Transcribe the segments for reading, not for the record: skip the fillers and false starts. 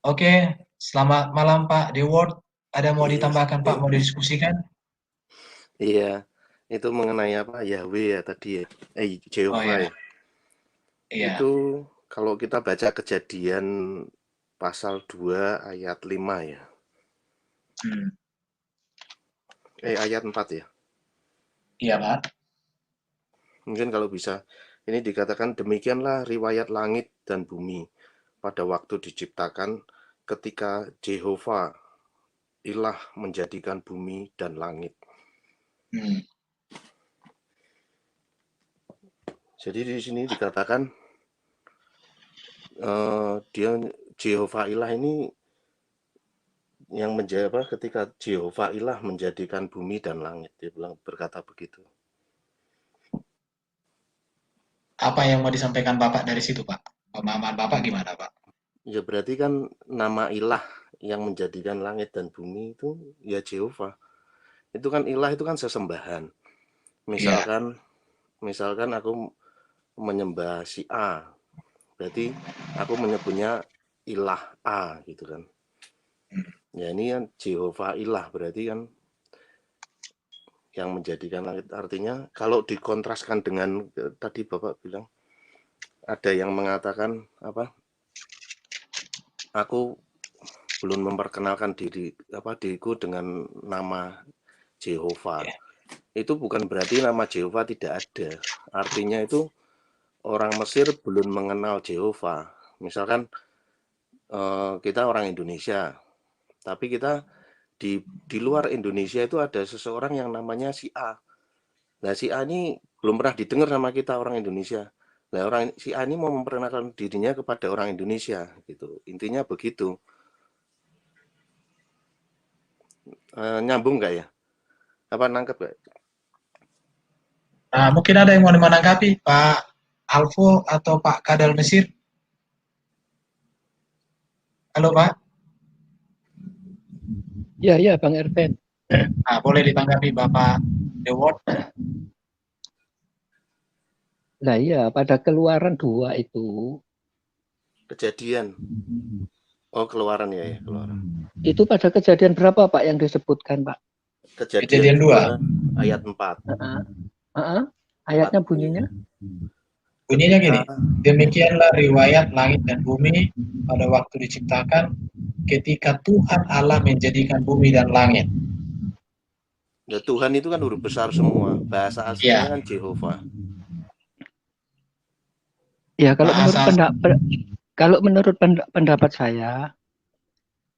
Oke, selamat malam Pak Deward. Ada mau Iya, ditambahkan Pak, mau didiskusikan? iya. Itu mengenai apa? Yahweh ya tadi ya. Oh Jehovah ya, ya. iya. Itu kalau kita baca Kejadian pasal 2 ayat 5 ya. Hmm, Ayat 4 ya. iya Pak. Mungkin kalau bisa ini dikatakan demikianlah riwayat langit dan bumi pada waktu diciptakan ketika Jehovah ilah menjadikan bumi dan langit. Hmm, Jadi di sini dikatakan dia Jehovah ilah ini yang menjadi apa ketika Jehovah ilah menjadikan bumi dan langit, dia bilang berkata begitu. Apa yang mau disampaikan Bapak dari situ Pak? Pemahaman Bapak gimana Pak? Ya berarti kan nama ilah yang menjadikan langit dan bumi itu ya Jehovah. Itu kan ilah itu kan sesembahan. Iya. Misalkan aku menyembah si A, berarti aku menyebutnya ilah A gitu kan. Hmm. Ya ini kan Jehovah ilah berarti kan yang menjadikan langit, artinya kalau dikontraskan dengan tadi Bapak bilang ada yang mengatakan apa, aku belum memperkenalkan diriku dengan nama Jehovah. Iya. Itu bukan berarti nama Jehovah tidak ada. Artinya itu orang Mesir belum mengenal Jehovah. Misalkan kita orang Indonesia, tapi kita di luar Indonesia itu ada seseorang yang namanya si A. Nah, si A ini belum pernah didengar sama kita orang Indonesia. Nah, si A ini mau memperkenalkan dirinya kepada orang Indonesia gitu. Intinya begitu. Nyambung nggak ya? Apa nangkep nggak? Nah, mungkin ada yang mau menanggapi Pak Alfo atau Pak Kadal Mesir? Halo Pak. Ya, ya, Bang Erben. Nah, boleh ditanggapi Bapak Deward? Nah, iya, pada Keluaran 2 itu, Kejadian. Oh, keluaran ya, ya, keluaran. itu pada kejadian berapa, Pak, yang disebutkan, Pak? Kejadian Kejadian 2. 2 ayat 4. Uh-uh. Uh-uh. Ayatnya bunyinya? Bunyinya Ketika gini, demikianlah riwayat langit dan bumi pada waktu diciptakan ketika Tuhan Allah menjadikan bumi dan langit. ya, Tuhan itu kan huruf besar semua. Bahasa aslinya Ya, kan Jehovah. Ya, bahasa kalau menurut pendapat saya,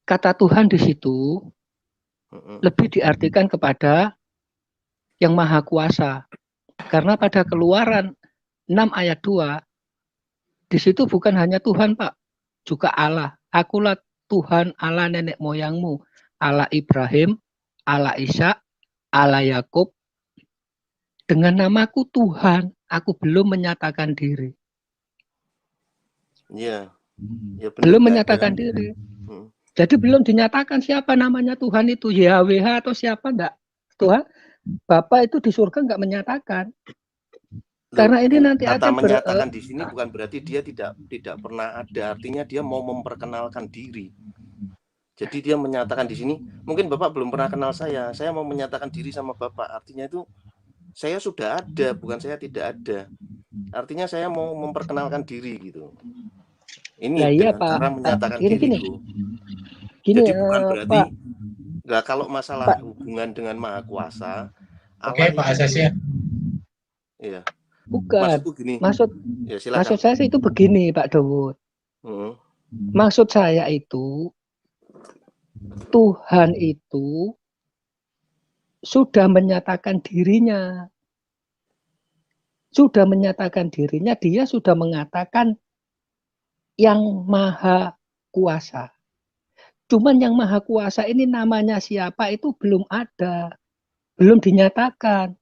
kata Tuhan di situ lebih diartikan kepada yang Maha Kuasa. Karena pada Keluaran 6 ayat 2, di situ bukan hanya Tuhan, Pak, juga Allah. Akulah Tuhan Allah nenek moyangmu, Allah Ibrahim, Allah Ishak, Allah Yakub. Dengan namaku Tuhan, aku belum menyatakan diri. Iya, ya benar Belum nggak ada kan? menyatakan diri. Jadi belum dinyatakan siapa namanya Tuhan itu, YHWH atau siapa, enggak. Tuhan, Bapak itu di surga enggak menyatakan. Loh, Karena ini nanti kata akan menyatakan di sini bukan berarti dia tidak pernah ada, artinya dia mau memperkenalkan diri. Jadi dia menyatakan di sini, mungkin Bapak belum pernah kenal saya mau menyatakan diri sama Bapak, artinya itu saya sudah ada, bukan saya tidak ada. Artinya saya mau memperkenalkan diri gitu. Ini Nah, iya dengan Pak. cara menyatakan Gini. diriku. Gini Jadi bukan berarti, Pak. nggak, kalau masalah Pak. hubungan dengan Maha Kuasa, Oke, Allah Pak itu tuh, Asasya. iya. Bukan. Maksudku gini, ya Maksud silakan. saya itu begini, Pak Dawud. Maksud saya itu Tuhan itu sudah menyatakan dirinya. Dia sudah mengatakan yang Maha Kuasa. Cuman yang Maha Kuasa ini namanya siapa itu belum ada. Belum dinyatakan.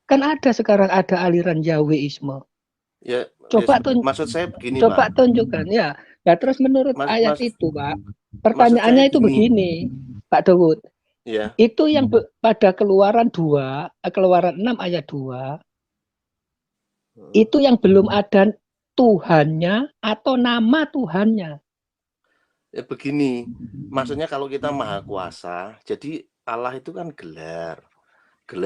Kan ada sekarang ada aliran Yahweisme. Ya, maksud saya begini, coba Pak. tunjukkan ya. Nah, terus menurut ayat Mas, itu, Pak, maksud saya pertanyaannya itu gini. begini, Pak Dawud. Ya. Itu yang pada Keluaran 6 ayat 2, itu yang belum ada Tuhannya atau nama Tuhannya. Begini, maksudnya kalau kita maha kuasa, jadi Allah itu kan gelar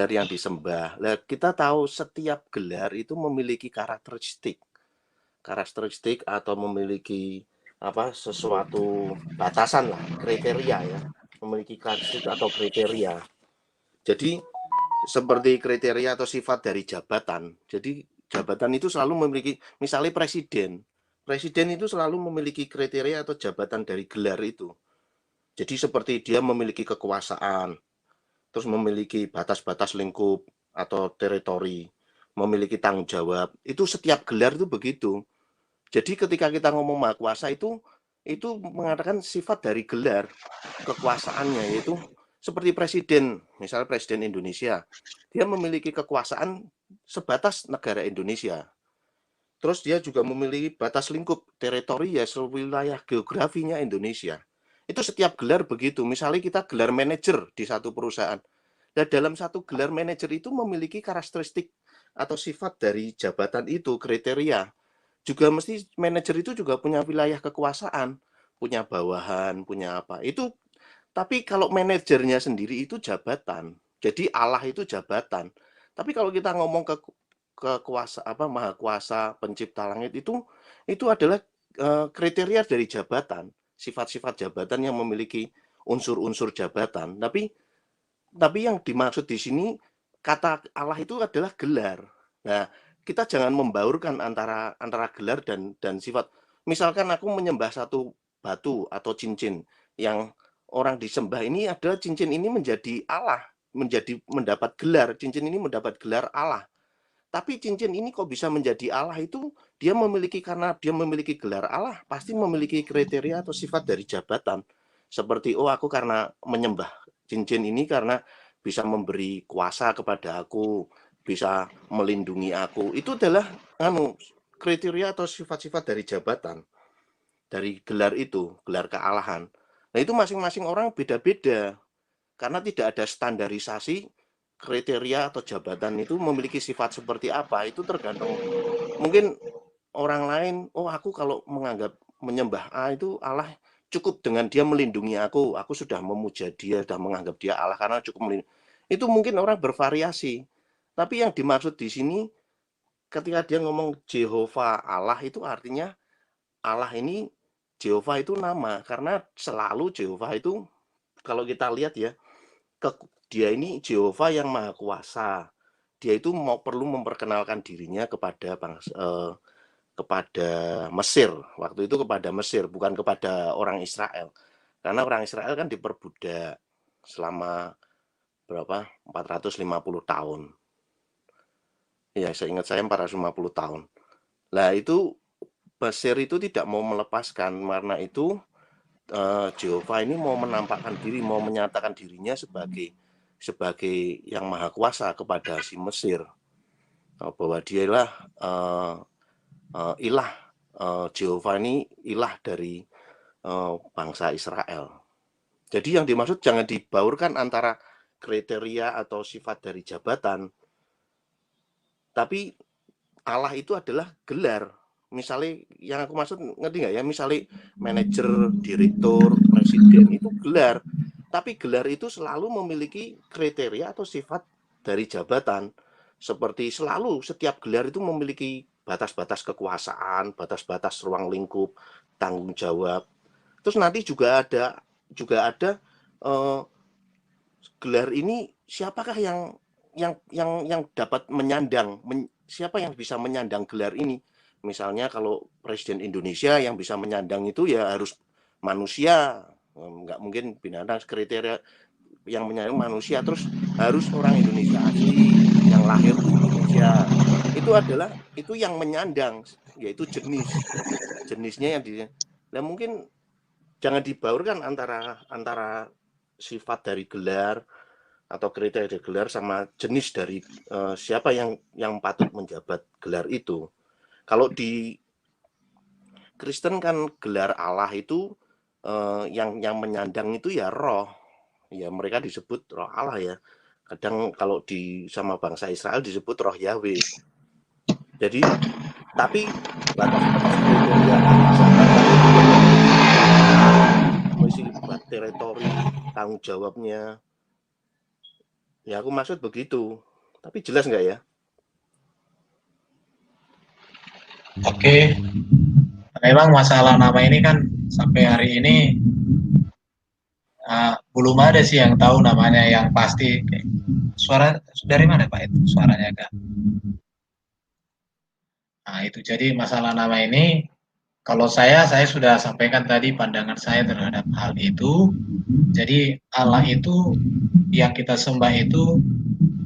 yang disembah. Nah, kita tahu setiap gelar itu memiliki karakteristik atau memiliki sesuatu batasan lah, kriteria ya, memiliki karakteristik atau kriteria. Jadi seperti kriteria atau sifat dari jabatan. Jadi jabatan itu selalu memiliki, misalnya presiden itu selalu memiliki kriteria atau jabatan dari gelar itu. Jadi seperti dia memiliki kekuasaan, terus memiliki batas-batas lingkup atau teritori, memiliki tanggung jawab. Itu setiap gelar itu begitu. Jadi ketika kita ngomong maha kuasa itu mengatakan sifat dari gelar kekuasaannya, yaitu seperti presiden, misalnya presiden Indonesia, dia memiliki kekuasaan sebatas negara Indonesia. Terus dia juga memiliki batas lingkup teritori ya wilayah geografinya Indonesia. Itu setiap gelar begitu. Misalnya kita gelar manajer di satu perusahaan. Dan dalam satu gelar manajer itu memiliki karakteristik atau sifat dari jabatan itu, kriteria. Juga mesti manajer itu juga punya wilayah kekuasaan, punya bawahan, punya apa. Itu tapi kalau manajernya sendiri itu jabatan. Jadi Allah itu jabatan. Tapi kalau kita ngomong ke kuasa maha kuasa pencipta langit itu adalah kriteria dari jabatan, sifat-sifat jabatan yang memiliki unsur-unsur jabatan. Tapi yang dimaksud di sini kata Allah itu adalah gelar. Nah, kita jangan membaurkan antara gelar dan sifat. Misalkan aku menyembah satu batu atau cincin yang orang disembah ini adalah cincin ini menjadi Allah, mendapat gelar, cincin ini mendapat gelar Allah. Tapi cincin ini kok bisa menjadi Allah itu karena dia memiliki gelar Allah, pasti memiliki kriteria atau sifat dari jabatan. Seperti aku karena menyembah cincin ini karena bisa memberi kuasa kepada aku, bisa melindungi aku. Itu adalah kriteria atau sifat-sifat dari jabatan. Dari gelar itu, gelar kealahan. Nah, itu masing-masing orang beda-beda. Karena tidak ada standarisasi kriteria atau jabatan itu memiliki sifat seperti apa, itu tergantung. Mungkin orang lain, aku kalau menyembah itu Allah, cukup dengan dia melindungi aku sudah memuja dia, sudah menganggap dia Allah karena cukup melindungi. Itu mungkin orang bervariasi. Tapi yang dimaksud di sini ketika dia ngomong Jehovah Allah itu artinya Allah ini, Jehovah itu nama, karena selalu Jehovah itu kalau kita lihat ya, dia ini Jehovah yang maha kuasa. Dia itu perlu memperkenalkan dirinya kepada kepada Mesir. Waktu itu kepada Mesir, bukan kepada orang Israel. Karena orang Israel kan diperbudak selama 450 tahun. Ya, saya ingat 450 tahun. Nah, itu Mesir itu tidak mau melepaskan, karena itu Jehovah ini mau menampakkan diri, mau menyatakan dirinya sebagai yang maha kuasa kepada si Mesir, bahwa dialah ilah, Jehovah ini ilah dari bangsa Israel. Jadi yang dimaksud jangan dibaurkan antara kriteria atau sifat dari jabatan, tapi Allah itu adalah gelar. Misalnya yang aku maksud, ngerti nggak ya, misalnya manajer, direktur, presiden itu gelar. Tapi gelar itu selalu memiliki kriteria atau sifat dari jabatan. Seperti selalu setiap gelar itu memiliki batas-batas kekuasaan, batas-batas ruang lingkup, tanggung jawab. Terus nanti juga ada gelar ini siapakah yang dapat menyandang, siapa yang bisa menyandang gelar ini? Misalnya kalau Presiden Indonesia yang bisa menyandang itu ya harus manusia, nggak mungkin binatang. Kriteria yang menyandang manusia, terus harus orang Indonesia asli yang lahir di Indonesia. Itu yang menyandang, yaitu jenisnya yang nah mungkin jangan dibaurkan antara sifat dari gelar atau kriteria dari gelar sama jenis dari siapa yang patut menjabat gelar itu. Kalau di Kristen kan gelar Allah itu yang menyandang itu ya roh. Ya mereka disebut roh Allah ya. Kadang kalau sama bangsa Israel disebut roh Yahweh. Jadi tapi batas-batas kriteria teritori, tanggung jawabnya. Ya aku maksud begitu. Tapi jelas nggak ya? Oke. Memang masalah nama ini kan sampai hari ini belum ada sih yang tahu namanya yang pasti. Suara dari mana Pak itu suaranya agak? Nah itu jadi masalah nama ini. Kalau saya sudah sampaikan tadi pandangan saya terhadap hal itu. Jadi Allah itu yang kita sembah itu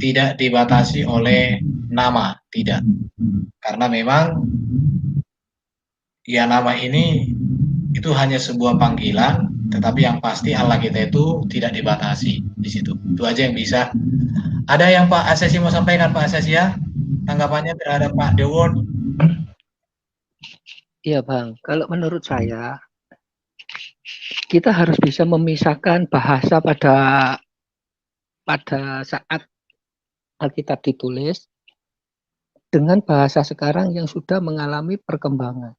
tidak dibatasi oleh nama, tidak. Karena memang ya nama ini itu hanya sebuah panggilan, tetapi yang pasti Allah kita itu tidak dibatasi di situ. Itu aja yang bisa. Ada yang Pak Asesi mau sampaikan Pak Asesi ya? Tanggapannya terhadap Pak Dewon? Iya Bang, kalau menurut saya kita harus bisa memisahkan bahasa pada saat Alkitab ditulis dengan bahasa sekarang yang sudah mengalami perkembangan.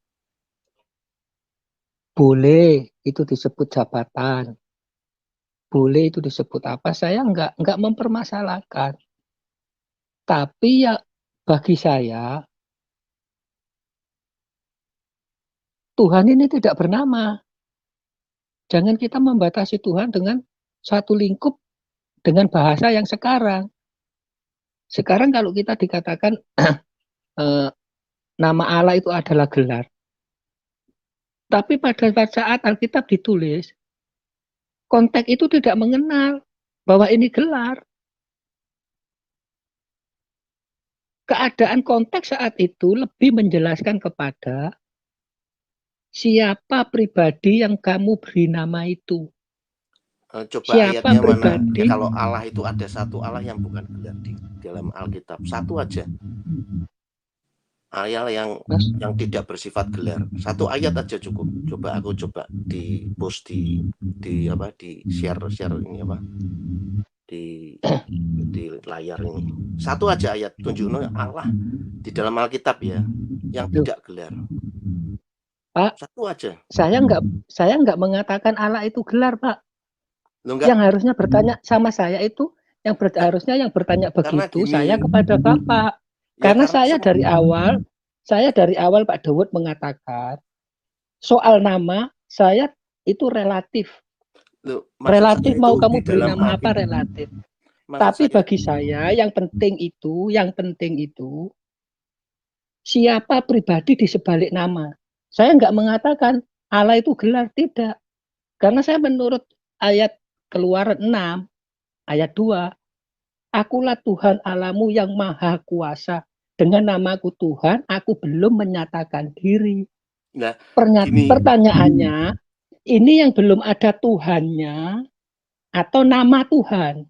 Boleh itu disebut jabatan, boleh itu disebut apa, saya nggak mempermasalahkan. Tapi ya bagi saya Tuhan ini tidak bernama. Jangan kita membatasi Tuhan dengan satu lingkup dengan bahasa yang sekarang. Sekarang kalau kita dikatakan nama Allah itu adalah gelar. Tapi pada saat Alkitab ditulis, konteks itu tidak mengenal bahwa ini gelar. Keadaan konteks saat itu lebih menjelaskan kepada siapa pribadi yang kamu beri nama itu. Coba Siapa ayatnya pribadi? mana? Kalau Allah itu ada satu Allah yang bukan gelar di dalam Alkitab. Satu aja. Ayat yang tidak bersifat gelar. Satu ayat aja cukup. Coba aku di post di share ini apa? Di layar ini. Satu aja ayat tunjuknya Allah di dalam Alkitab ya yang tidak gelar. Pak, satu aja. Saya nggak mengatakan Allah itu gelar, Pak. Yang harusnya bertanya sama saya itu harusnya yang bertanya begitu gini, saya kepada Bapak. Ya, karena saya dari awal Pak Dawud mengatakan soal nama saya itu relatif. Relatif mau kamu beri nama apa relatif. Tapi bagi saya yang penting itu siapa pribadi di sebalik nama. Saya nggak mengatakan Allah itu gelar, tidak. Karena saya menurut ayat Keluaran 6, ayat 2, akulah Tuhan Allahmu yang maha kuasa. Dengan namaku Tuhan, aku belum menyatakan diri. Nah, pertanyaannya, ini yang belum ada Tuhannya atau nama Tuhan?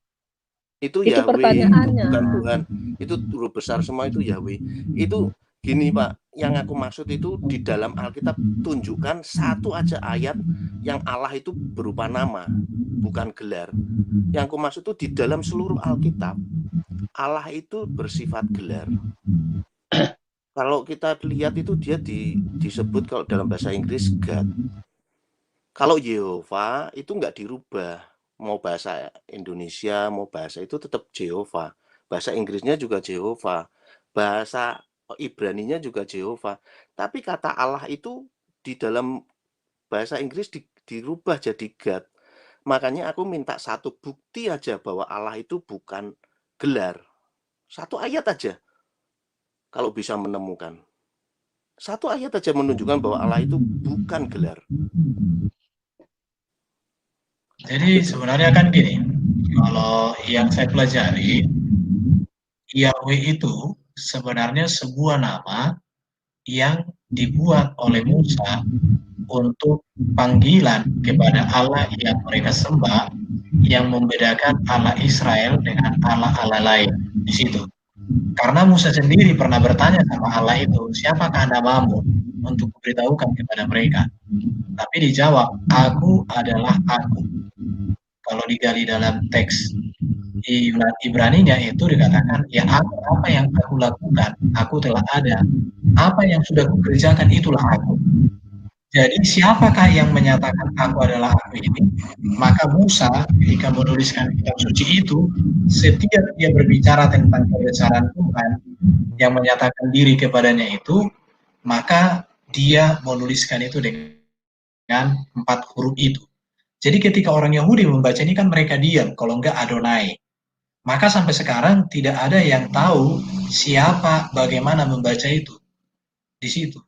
Itu Yahweh, pertanyaannya. Itu bukan Tuhan. Itu huruf besar semua itu Yahweh. Itu gini Pak, yang aku maksud itu di dalam Alkitab tunjukkan satu aja ayat yang Allah itu berupa nama, bukan gelar. Yang aku maksud itu di dalam seluruh Alkitab Allah itu bersifat gelar. Kalau kita lihat itu dia disebut kalau dalam bahasa Inggris God. Kalau Yehova itu nggak dirubah. Mau bahasa Indonesia, mau bahasa itu tetap Jehovah. Bahasa Inggrisnya juga Jehovah. Bahasa Ibraninya juga Jehovah. Tapi kata Allah itu di dalam bahasa Inggris dirubah jadi God. Makanya aku minta satu bukti aja bahwa Allah itu bukan gelar. Satu ayat aja. Kalau bisa menemukan. Satu ayat aja menunjukkan bahwa Allah itu bukan gelar. Jadi sebenarnya kan gini, kalau yang saya pelajari, Yahweh itu sebenarnya sebuah nama yang dibuat oleh Musa untuk panggilan kepada Allah yang mereka sembah, yang membedakan Allah Israel dengan Allah-Allah lain di situ. Karena Musa sendiri pernah bertanya sama Allah itu, siapakah namamu untuk memberitahukan kepada mereka? Tapi dijawab, aku adalah aku. Kalau digali dalam teks Ibraninya itu dikatakan, ya apa yang aku lakukan, aku telah ada. Apa yang sudah kukerjakan, itulah aku. Jadi siapakah yang menyatakan aku adalah aku ini? Maka Musa ketika menuliskan kitab suci itu, setiap dia berbicara tentang kebesaran Tuhan yang menyatakan diri kepadanya itu, maka dia menuliskan itu dengan 4 huruf itu. Jadi ketika orang Yahudi membaca ini kan mereka diam, kalau enggak Adonai. Maka sampai sekarang tidak ada yang tahu siapa bagaimana membaca itu di situ.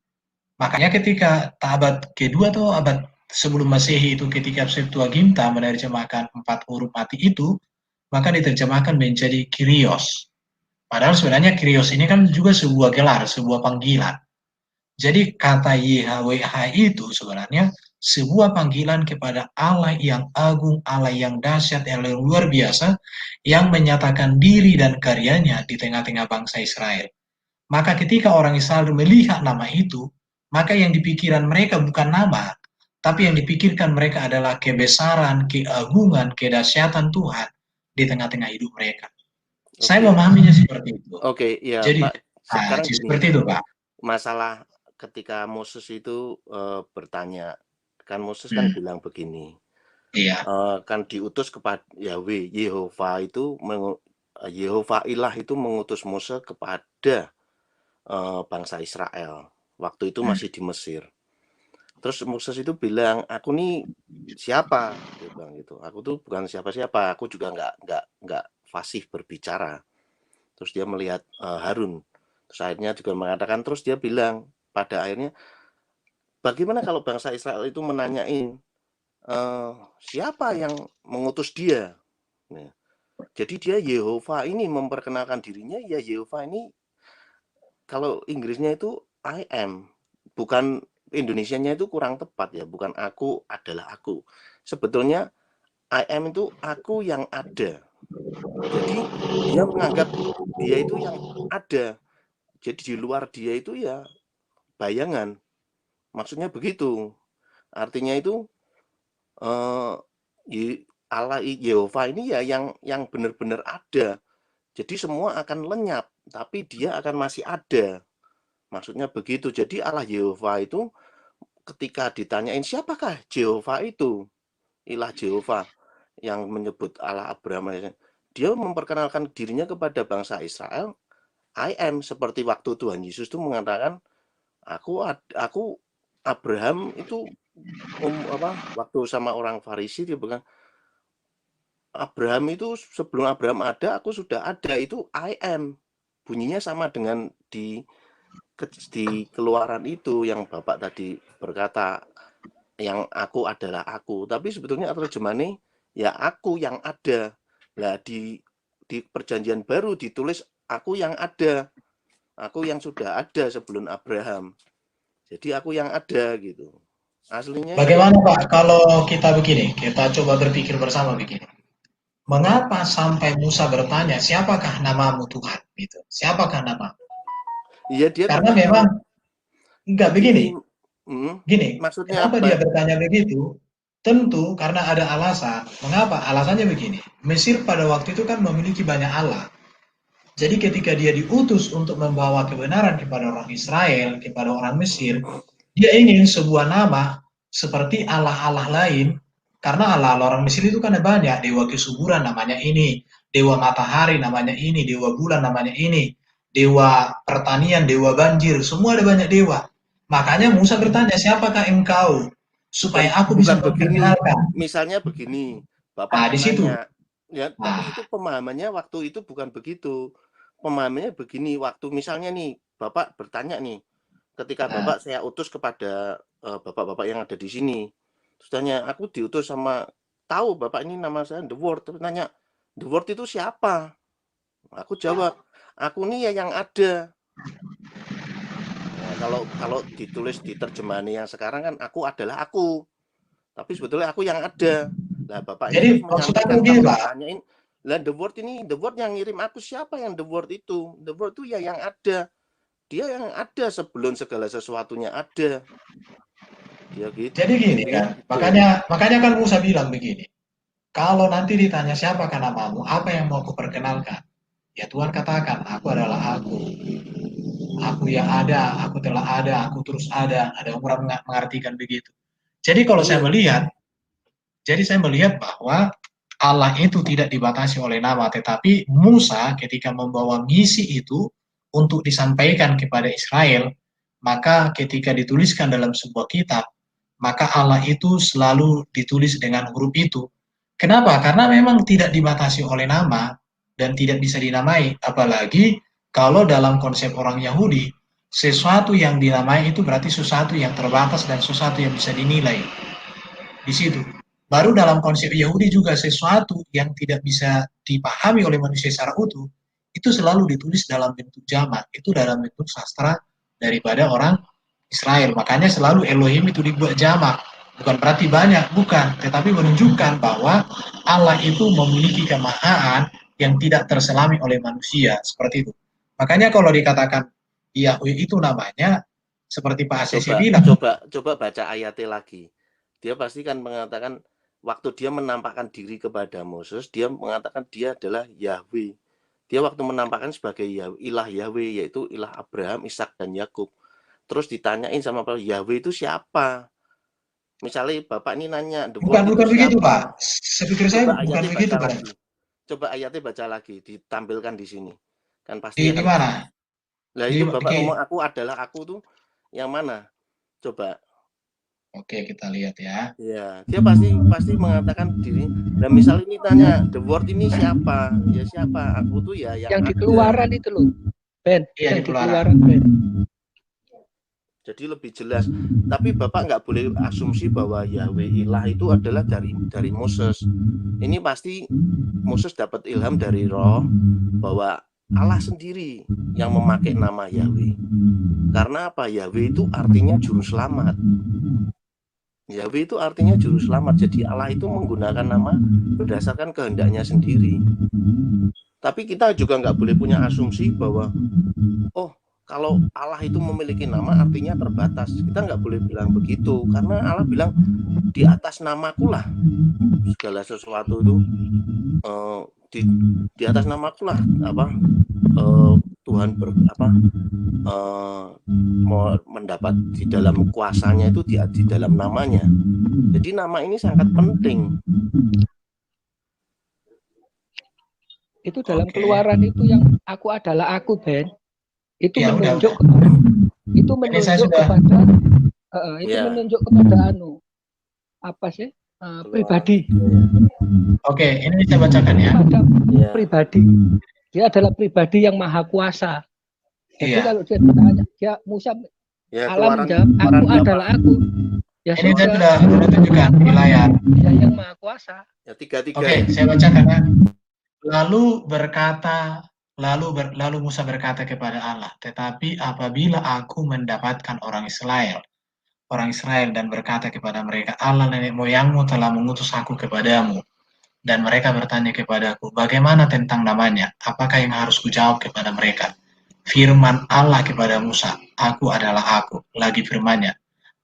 Makanya ketika abad kedua atau abad sebelum Masehi itu ketika Septuaginta menerjemahkan 4 huruf mati itu, maka diterjemahkan menjadi Kyrios. Padahal sebenarnya Kyrios ini kan juga sebuah gelar, sebuah panggilan. Jadi kata YHWH itu sebenarnya sebuah panggilan kepada Allah yang agung, Allah yang dahsyat, yang luar biasa, yang menyatakan diri dan karyanya di tengah-tengah bangsa Israel. Maka ketika orang Israel melihat nama itu, maka yang dipikiran mereka bukan nama, tapi yang dipikirkan mereka adalah kebesaran, keagungan, kedahsyatan Tuhan di tengah-tengah hidup mereka. Saya memahaminya seperti itu. Oke, ya Jadi, Pak. Sekarang gini, seperti itu Pak. Masalah ketika Moses itu bertanya, kan Moses kan bilang begini, Iya. Kan diutus kepada Yahweh, Yehova itu, Yehova ilah itu mengutus Moses kepada bangsa Israel. Waktu itu masih di Mesir. Terus Moses itu bilang, aku nih siapa? Dia bilang gitu. Aku tuh bukan siapa-siapa. Aku juga nggak fasih berbicara. Terus dia melihat Harun. Terus akhirnya juga mengatakan, terus dia bilang pada akhirnya, bagaimana kalau bangsa Israel itu menanyain siapa yang mengutus dia? Nah, jadi dia Yehova ini memperkenalkan dirinya, ya Yehova ini kalau Inggrisnya itu I am, bukan Indonesianya itu kurang tepat ya, bukan aku adalah aku. Sebetulnya I am itu aku yang ada. Jadi dia menganggap dia itu yang ada. Jadi di luar dia itu ya bayangan. Maksudnya begitu. Artinya itu Allah Yehova ini ya yang benar-benar ada. Jadi semua akan lenyap, tapi dia akan masih ada. Maksudnya begitu. Jadi Allah Yehova itu ketika ditanyain siapakah Yehova itu? Ilah Yehova yang menyebut Allah Abraham, dia memperkenalkan dirinya kepada bangsa Israel. I am, seperti waktu Tuhan Yesus itu mengatakan, aku Abraham itu waktu sama orang Farisi dia bilang, Abraham itu sebelum Abraham ada, aku sudah ada, itu I am. Bunyinya sama dengan di Keluaran itu yang Bapak tadi berkata, yang aku adalah aku. Tapi sebetulnya terjemahannya ya aku yang ada. Nah di Perjanjian Baru ditulis aku yang ada. Aku yang sudah ada sebelum Abraham. Jadi aku yang ada gitu. Aslinya Bagaimana Pak kalau kita begini, kita coba berpikir bersama begini. Mengapa sampai Musa bertanya, siapakah namamu Tuhan? Gitu. Siapakah namamu? Iya dia Karena memang enggak begini. Gini, maksudnya kenapa apa? dia bertanya begitu? Tentu karena ada alasan. Mengapa? Alasannya begini. Mesir pada waktu itu kan memiliki banyak Allah. Jadi ketika dia diutus untuk membawa kebenaran kepada orang Israel, kepada orang Mesir, dia ingin sebuah nama seperti Allah-Allah lain, karena Allah-Allah orang Mesir itu kan banyak, dewa kesuburan namanya ini, dewa matahari namanya ini, dewa bulan namanya ini, dewa pertanian, dewa banjir, semua ada banyak dewa. Makanya Musa bertanya, siapakah engkau? Supaya aku bisa memperkenalkan. Misalnya begini, Bapak Di situ. nanya, ya, tapi itu pemahamannya waktu itu bukan begitu. Pemahamannya begini, waktu misalnya nih, Bapak bertanya nih, ketika Bapak saya utus kepada Bapak-Bapak yang ada di sini, terus tanya, aku diutus sama, tahu Bapak ini nama saya The Word, terus nanya, The Word itu siapa? Aku jawab, aku nih ya yang ada. Nah, kalau ditulis di terjemahan yang sekarang kan aku adalah aku. Tapi sebetulnya aku yang ada. Nah, Bapak Jadi ini menyampaikan begini, kalau Pak. ditanyain, lah The Word ini, The Word yang ngirim aku siapa yang The Word itu? The Word itu ya yang ada. Dia yang ada sebelum segala sesuatunya ada. Dia gitu. Jadi gini kan, gitu. makanya kan Musa bilang begini. Kalau nanti ditanya siapakah namamu, apa yang mau aku perkenalkan? Ya Tuhan katakan, aku adalah aku. aku yang ada, aku telah ada, aku terus ada orang mengartikan begitu. Jadi kalau saya melihat bahwa Allah itu tidak dibatasi oleh nama, tetapi Musa ketika membawa misi itu untuk disampaikan kepada Israel, maka ketika dituliskan dalam sebuah kitab, maka Allah itu selalu ditulis dengan huruf itu. Kenapa? Karena memang tidak dibatasi oleh nama dan tidak bisa dinamai, apalagi kalau dalam konsep orang Yahudi, sesuatu yang dinamai itu berarti sesuatu yang terbatas dan sesuatu yang bisa dinilai. Di situ. Baru dalam konsep Yahudi juga sesuatu yang tidak bisa dipahami oleh manusia secara utuh, itu selalu ditulis dalam bentuk jamak, itu dalam bentuk sastra daripada orang Israel. Makanya selalu Elohim itu dibuat jamak. Bukan berarti banyak, bukan. Tetapi menunjukkan bahwa Allah itu memiliki kemahaan yang tidak terselami oleh manusia. Seperti itu. Makanya kalau dikatakan Yahweh itu namanya, seperti Pak Asesi bilang. Coba baca ayatnya lagi. Dia pasti kan mengatakan, waktu dia menampakkan diri kepada Moses, dia mengatakan dia adalah Yahweh. Dia waktu menampakkan sebagai ilah Yahweh, yaitu ilah Abraham, Ishak, dan Yakub. Terus ditanyain sama Pak, Yahweh itu siapa? Misalnya Bapak ini nanya, bukan begitu Pak. Sepikir saya bukan begitu Pak. Coba ayatnya baca lagi, ditampilkan di sini. Kan pasti di mana? Lah itu Bapak ngomong aku adalah aku tuh yang mana? Coba. Oke, kita lihat ya. Ya, dia pasti mengatakan diri. Dan misal ini tanya, the word ini siapa? Ya siapa? Aku tuh ya yang di Keluaran itu loh, Ben. Iya, yang di Keluaran, Ben. Jadi lebih jelas. Tapi Bapak nggak boleh asumsi bahwa Yahweh ilah itu adalah dari Moses. Ini pasti Moses dapat ilham dari Roh bahwa Allah sendiri yang memakai nama Yahweh. Karena apa? Yahweh itu artinya juru selamat. Yahweh itu artinya juru selamat. Jadi Allah itu menggunakan nama berdasarkan kehendaknya sendiri. Tapi kita juga nggak boleh punya asumsi bahwa kalau Allah itu memiliki nama artinya terbatas. Kita nggak boleh bilang begitu. Karena Allah bilang di atas namaku lah segala sesuatu itu di atas namaku lah Tuhan mendapat di dalam kuasanya itu di dalam namanya. Jadi nama ini sangat penting. Itu dalam Keluaran itu yang aku adalah aku, Ben. Itu ya, menunjuk menunjuk kepada apa sih? Pribadi. Oke, ini saya bacakan ya. Pribadi. Dia adalah pribadi yang maha kuasa. Jadi kalau dia ditanya, dia Musa Allah menjawab, aku adalah aku. Ya ini saya sudah tunjukkan di layar. Dia yang maha kuasa. Ya, 3-3. Oke, saya bacakan ya. Lalu Musa berkata kepada Allah, tetapi apabila aku mendapatkan orang Israel dan berkata kepada mereka, Allah nenek moyangmu telah mengutus aku kepadamu. Dan mereka bertanya kepadaku, bagaimana tentang namanya? Apakah yang harus kujawab kepada mereka? Firman Allah kepada Musa, aku adalah aku. Lagi firman-Nya,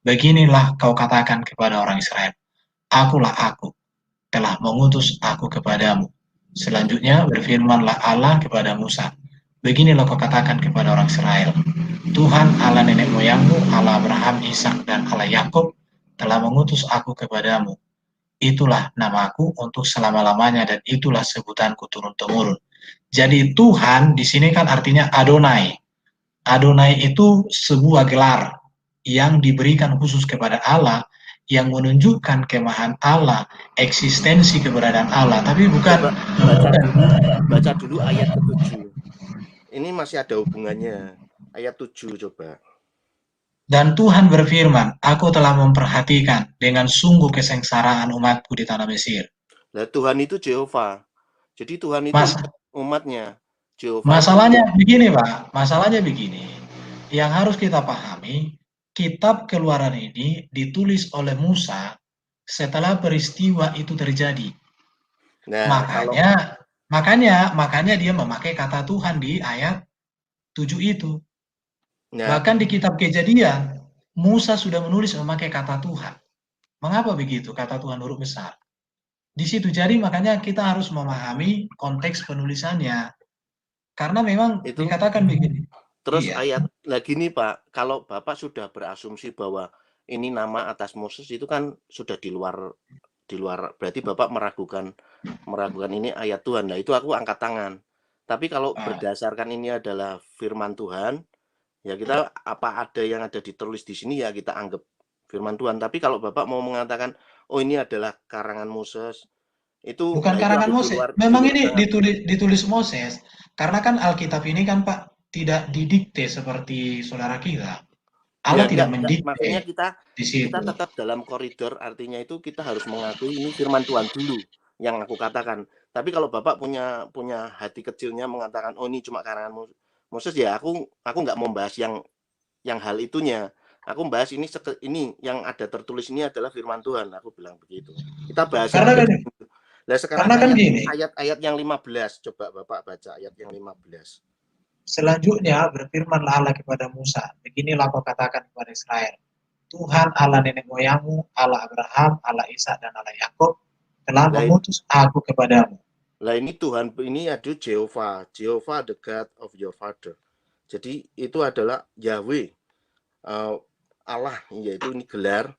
beginilah kau katakan kepada orang Israel, akulah aku, telah mengutus aku kepadamu. Selanjutnya berfirmanlah Allah kepada Musa, beginilah kau katakan kepada orang Israel, Tuhan Allah nenek moyangmu, Allah Abraham, Ishak, dan Allah Yakub telah mengutus aku kepadamu. Itulah namaku untuk selama-lamanya dan itulah sebutanku turun-temurun. Jadi Tuhan di sini kan artinya Adonai. Adonai itu sebuah gelar yang diberikan khusus kepada Allah yang menunjukkan kemahan Allah, eksistensi keberadaan Allah, tapi bukan. Baca dulu ayat ke-7. Ini masih ada hubungannya. Ayat 7 coba. Dan Tuhan berfirman, aku telah memperhatikan dengan sungguh kesengsaraan umatku di tanah Mesir. Nah, Tuhan itu Jehovah. Jadi Tuhan itu umatnya. Jehovah. Masalahnya begini, Pak. Masalahnya begini. Yang harus kita pahami, kitab Keluaran ini ditulis oleh Musa setelah peristiwa itu terjadi. Nah, makanya dia memakai kata Tuhan di ayat 7 itu. Nah, bahkan di kitab Kejadian, Musa sudah menulis memakai kata Tuhan. Mengapa begitu? Kata Tuhan huruf besar. Di situ jadi makanya kita harus memahami konteks penulisannya. Karena memang itu dikatakan begini. Terus Iya. ayat lagi nih Pak, kalau Bapak sudah berasumsi bahwa ini nama atas Moses itu kan sudah di luar berarti Bapak meragukan ini ayat Tuhan. Nah, itu aku angkat tangan. Tapi kalau berdasarkan ini adalah firman Tuhan, ya kita apa ada yang ada ditulis di sini ya kita anggap firman Tuhan. Tapi kalau Bapak mau mengatakan, oh ini adalah karangan Moses, itu bukan nah itu karangan aku Moses. Memang ini ditulis Moses. Karena kan Alkitab ini kan Pak tidak didikte seperti saudara kita. Allah ya, tidak maksudnya mendikte di situ. kita tetap dalam koridor, artinya itu kita harus mengakui ini firman Tuhan dulu yang aku katakan. Tapi kalau Bapak punya hati kecilnya mengatakan oh ini cuma karangan Moses, ya aku nggak membahas yang hal itunya. Aku membahas ini yang ada tertulis ini adalah firman Tuhan. Aku bilang begitu. Kita bahas karena kan, nah, sekarang ayat yang 15, coba Bapak baca ayat yang 15. Selanjutnya berfirmanlah Allah kepada Musa, beginilah kau katakan kepada Israel, Tuhan Allah nenek moyangmu, Allah Abraham, Allah Ishak dan Allah Yakub telah mengutus aku kepadamu. Lah ini Tuhan ini ada Jehovah the God of your father. Jadi itu adalah Yahweh, Allah, yaitu ini gelar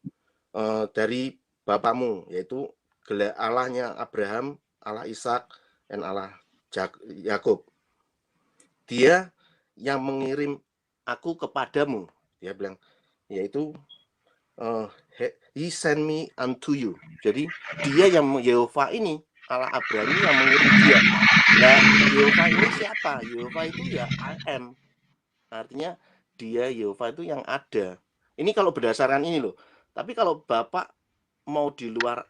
dari bapamu, yaitu gelar Allahnya Abraham, Allah Ishak dan Allah Yakub. Dia yang mengirim aku kepadamu, dia bilang, yaitu he sent me unto you. Jadi dia yang Yehova ini, Allah Abraham yang mengirim dia. Nah, Yehova ini siapa? Yehova itu ya I am. Artinya dia Yehova itu yang ada. Ini kalau berdasarkan ini loh. Tapi kalau Bapak mau di luar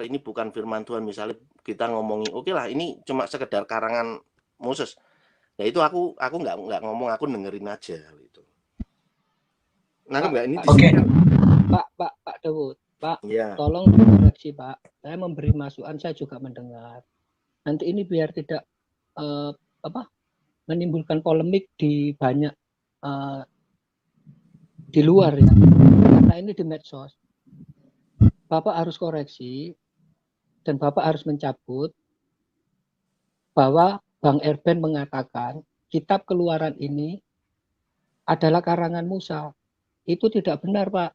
ini bukan firman Tuhan, misalnya kita ngomongin oke lah ini cuma sekedar karangan Moses. Nah itu aku nggak ngomong, aku dengerin aja gitu. Nah nggak ini Pak Dawud, Pak, ya. Tolong dikoreksi Pak. Saya memberi masukan, saya juga mendengar. Nanti ini biar tidak menimbulkan polemik di banyak di luar ya. Karena ini di medsos. Bapak harus koreksi dan Bapak harus mencabut bahwa Bang Erben mengatakan kitab Keluaran ini adalah karangan Musa. Itu tidak benar, Pak.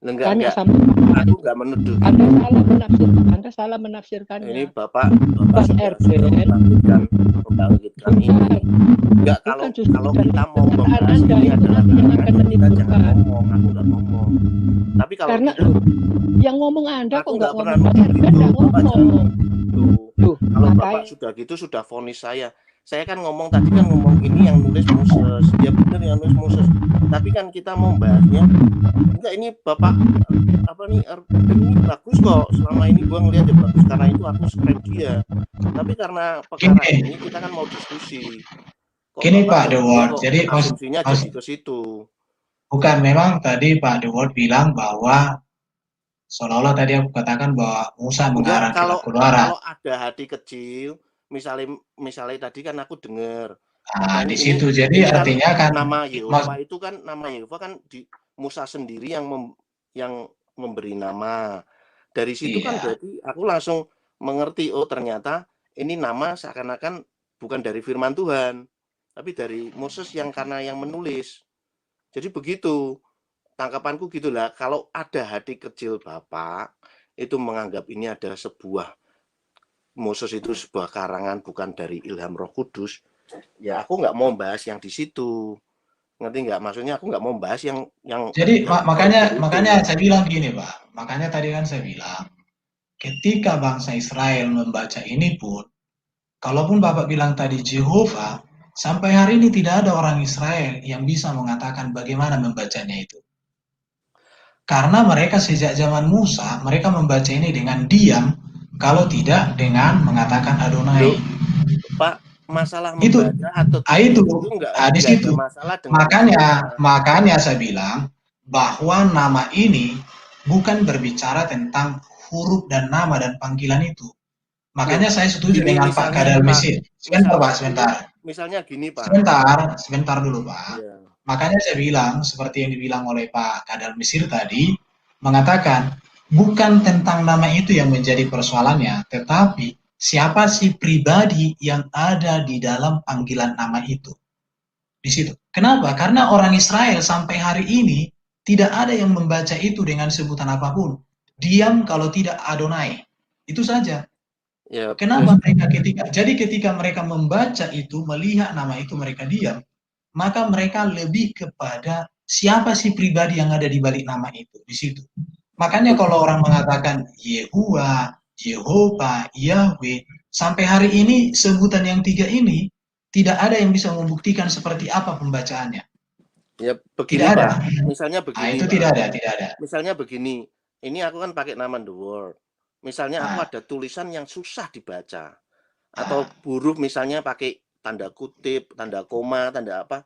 Enggak. Aku enggak menuduh. Anda salah menafsirkannya. Ini Bapak Bang Erben membangkitkan ini. Enggak, kalau kita mau membahas ini adalah karangan, kita jangan ngomong. Aku enggak ngomong. Tapi kalau karena yang ngomong Anda kok enggak pernah ngomong. Kalau Bapak sudah gitu sudah vonis saya. Saya kan ngomong tadi kan ngomong ini yang nulis Moses, dia benar yang nulis Moses. Tapi kan kita mau bahasnya enggak, ini Bapak ini bagus kok. Selama ini gua ngelihat ya bagus karena itu aku scrap dia. Tapi karena perkara ini kita kan mau diskusi. Gini Pak The Word, jadi asumsinya jadi ke situ. Bukan, memang tadi Pak The Word bilang bahwa seolah-olah tadi aku katakan bahwa Musa mengarang kitab Keluaran. Kalau ada hati kecil, misalnya tadi kan aku dengar. Nah, di situ jadi artinya kan nama Yehova itu kan nama Yehova kan di Musa sendiri yang memberi nama. Dari situ kan berarti aku langsung mengerti oh ternyata ini nama seakan-akan bukan dari firman Tuhan, tapi dari Moses yang karena yang menulis. Jadi begitu. Tangkapanku gitulah, kalau ada hati kecil Bapak itu menganggap ini adalah sebuah Moses itu sebuah karangan bukan dari ilham Roh Kudus, ya aku nggak mau bahas yang di situ, ngerti nggak? Maksudnya aku nggak mau bahas yang. Jadi makanya saya bilang gini Pak, makanya tadi kan saya bilang ketika bangsa Israel membaca ini pun, kalaupun Bapak bilang tadi Jehovah, sampai hari ini tidak ada orang Israel yang bisa mengatakan bagaimana membacanya itu. Karena mereka sejak zaman Musa, mereka membaca ini dengan diam, kalau tidak dengan mengatakan Adonai. Pak, masalah itu, membaca atau itu enggak di situ. Masalah dengan makanya saya bilang bahwa nama ini bukan berbicara tentang huruf dan nama dan panggilan itu. Makanya saya setuju dengan Pak Kadal Mesir. Sebentar Pak, sebentar. Misalnya gini Pak. Sebentar dulu Pak. Yeah. Makanya saya bilang, seperti yang dibilang oleh Pak Kadal Mesir tadi, mengatakan, bukan tentang nama itu yang menjadi persoalannya, tetapi siapa sih pribadi yang ada di dalam panggilan nama itu. di situ. Kenapa? Karena orang Israel sampai hari ini tidak ada yang membaca itu dengan sebutan apapun. Diam kalau tidak Adonai. Itu saja. Ya, Kenapa mereka ketika mereka membaca itu, melihat nama itu mereka diam, maka mereka lebih kepada siapa sih pribadi yang ada di balik nama itu di situ. Makanya kalau orang mengatakan Yehuwa, Yehova, Yahweh, sampai hari ini sebutan yang tiga ini tidak ada yang bisa membuktikan seperti apa pembacaannya. ya begini Tidak ada. Pak. Misalnya begini Itu Pak. tidak ada. Misalnya begini, ini aku kan pakai nama The Word. Misalnya aku ada tulisan yang susah dibaca. Atau huruf misalnya pakai tanda kutip, tanda koma, tanda apa.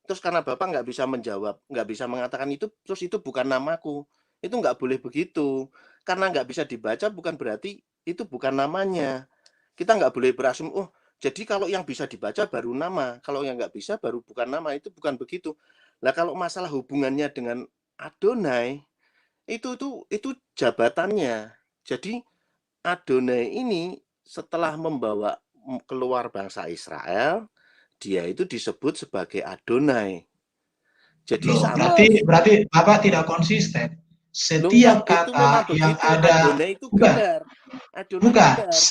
Terus karena Bapak nggak bisa menjawab, nggak bisa mengatakan itu, terus itu bukan namaku. Itu nggak boleh begitu. Karena nggak bisa dibaca bukan berarti itu bukan namanya. Kita nggak boleh berasumsi, oh jadi kalau yang bisa dibaca baru nama, kalau yang nggak bisa baru bukan nama, itu bukan begitu. Nah kalau masalah hubungannya dengan Adonai, itu jabatannya. Jadi Adonai ini setelah membawa keluar bangsa Israel, dia itu disebut sebagai Adonai. Jadi Loh, sama. berarti Bapak tidak konsisten. Enggak, Setiap itu memang kata yang begitu. ada Adonai itu bukan, gelar. Adonai bukan. gelar.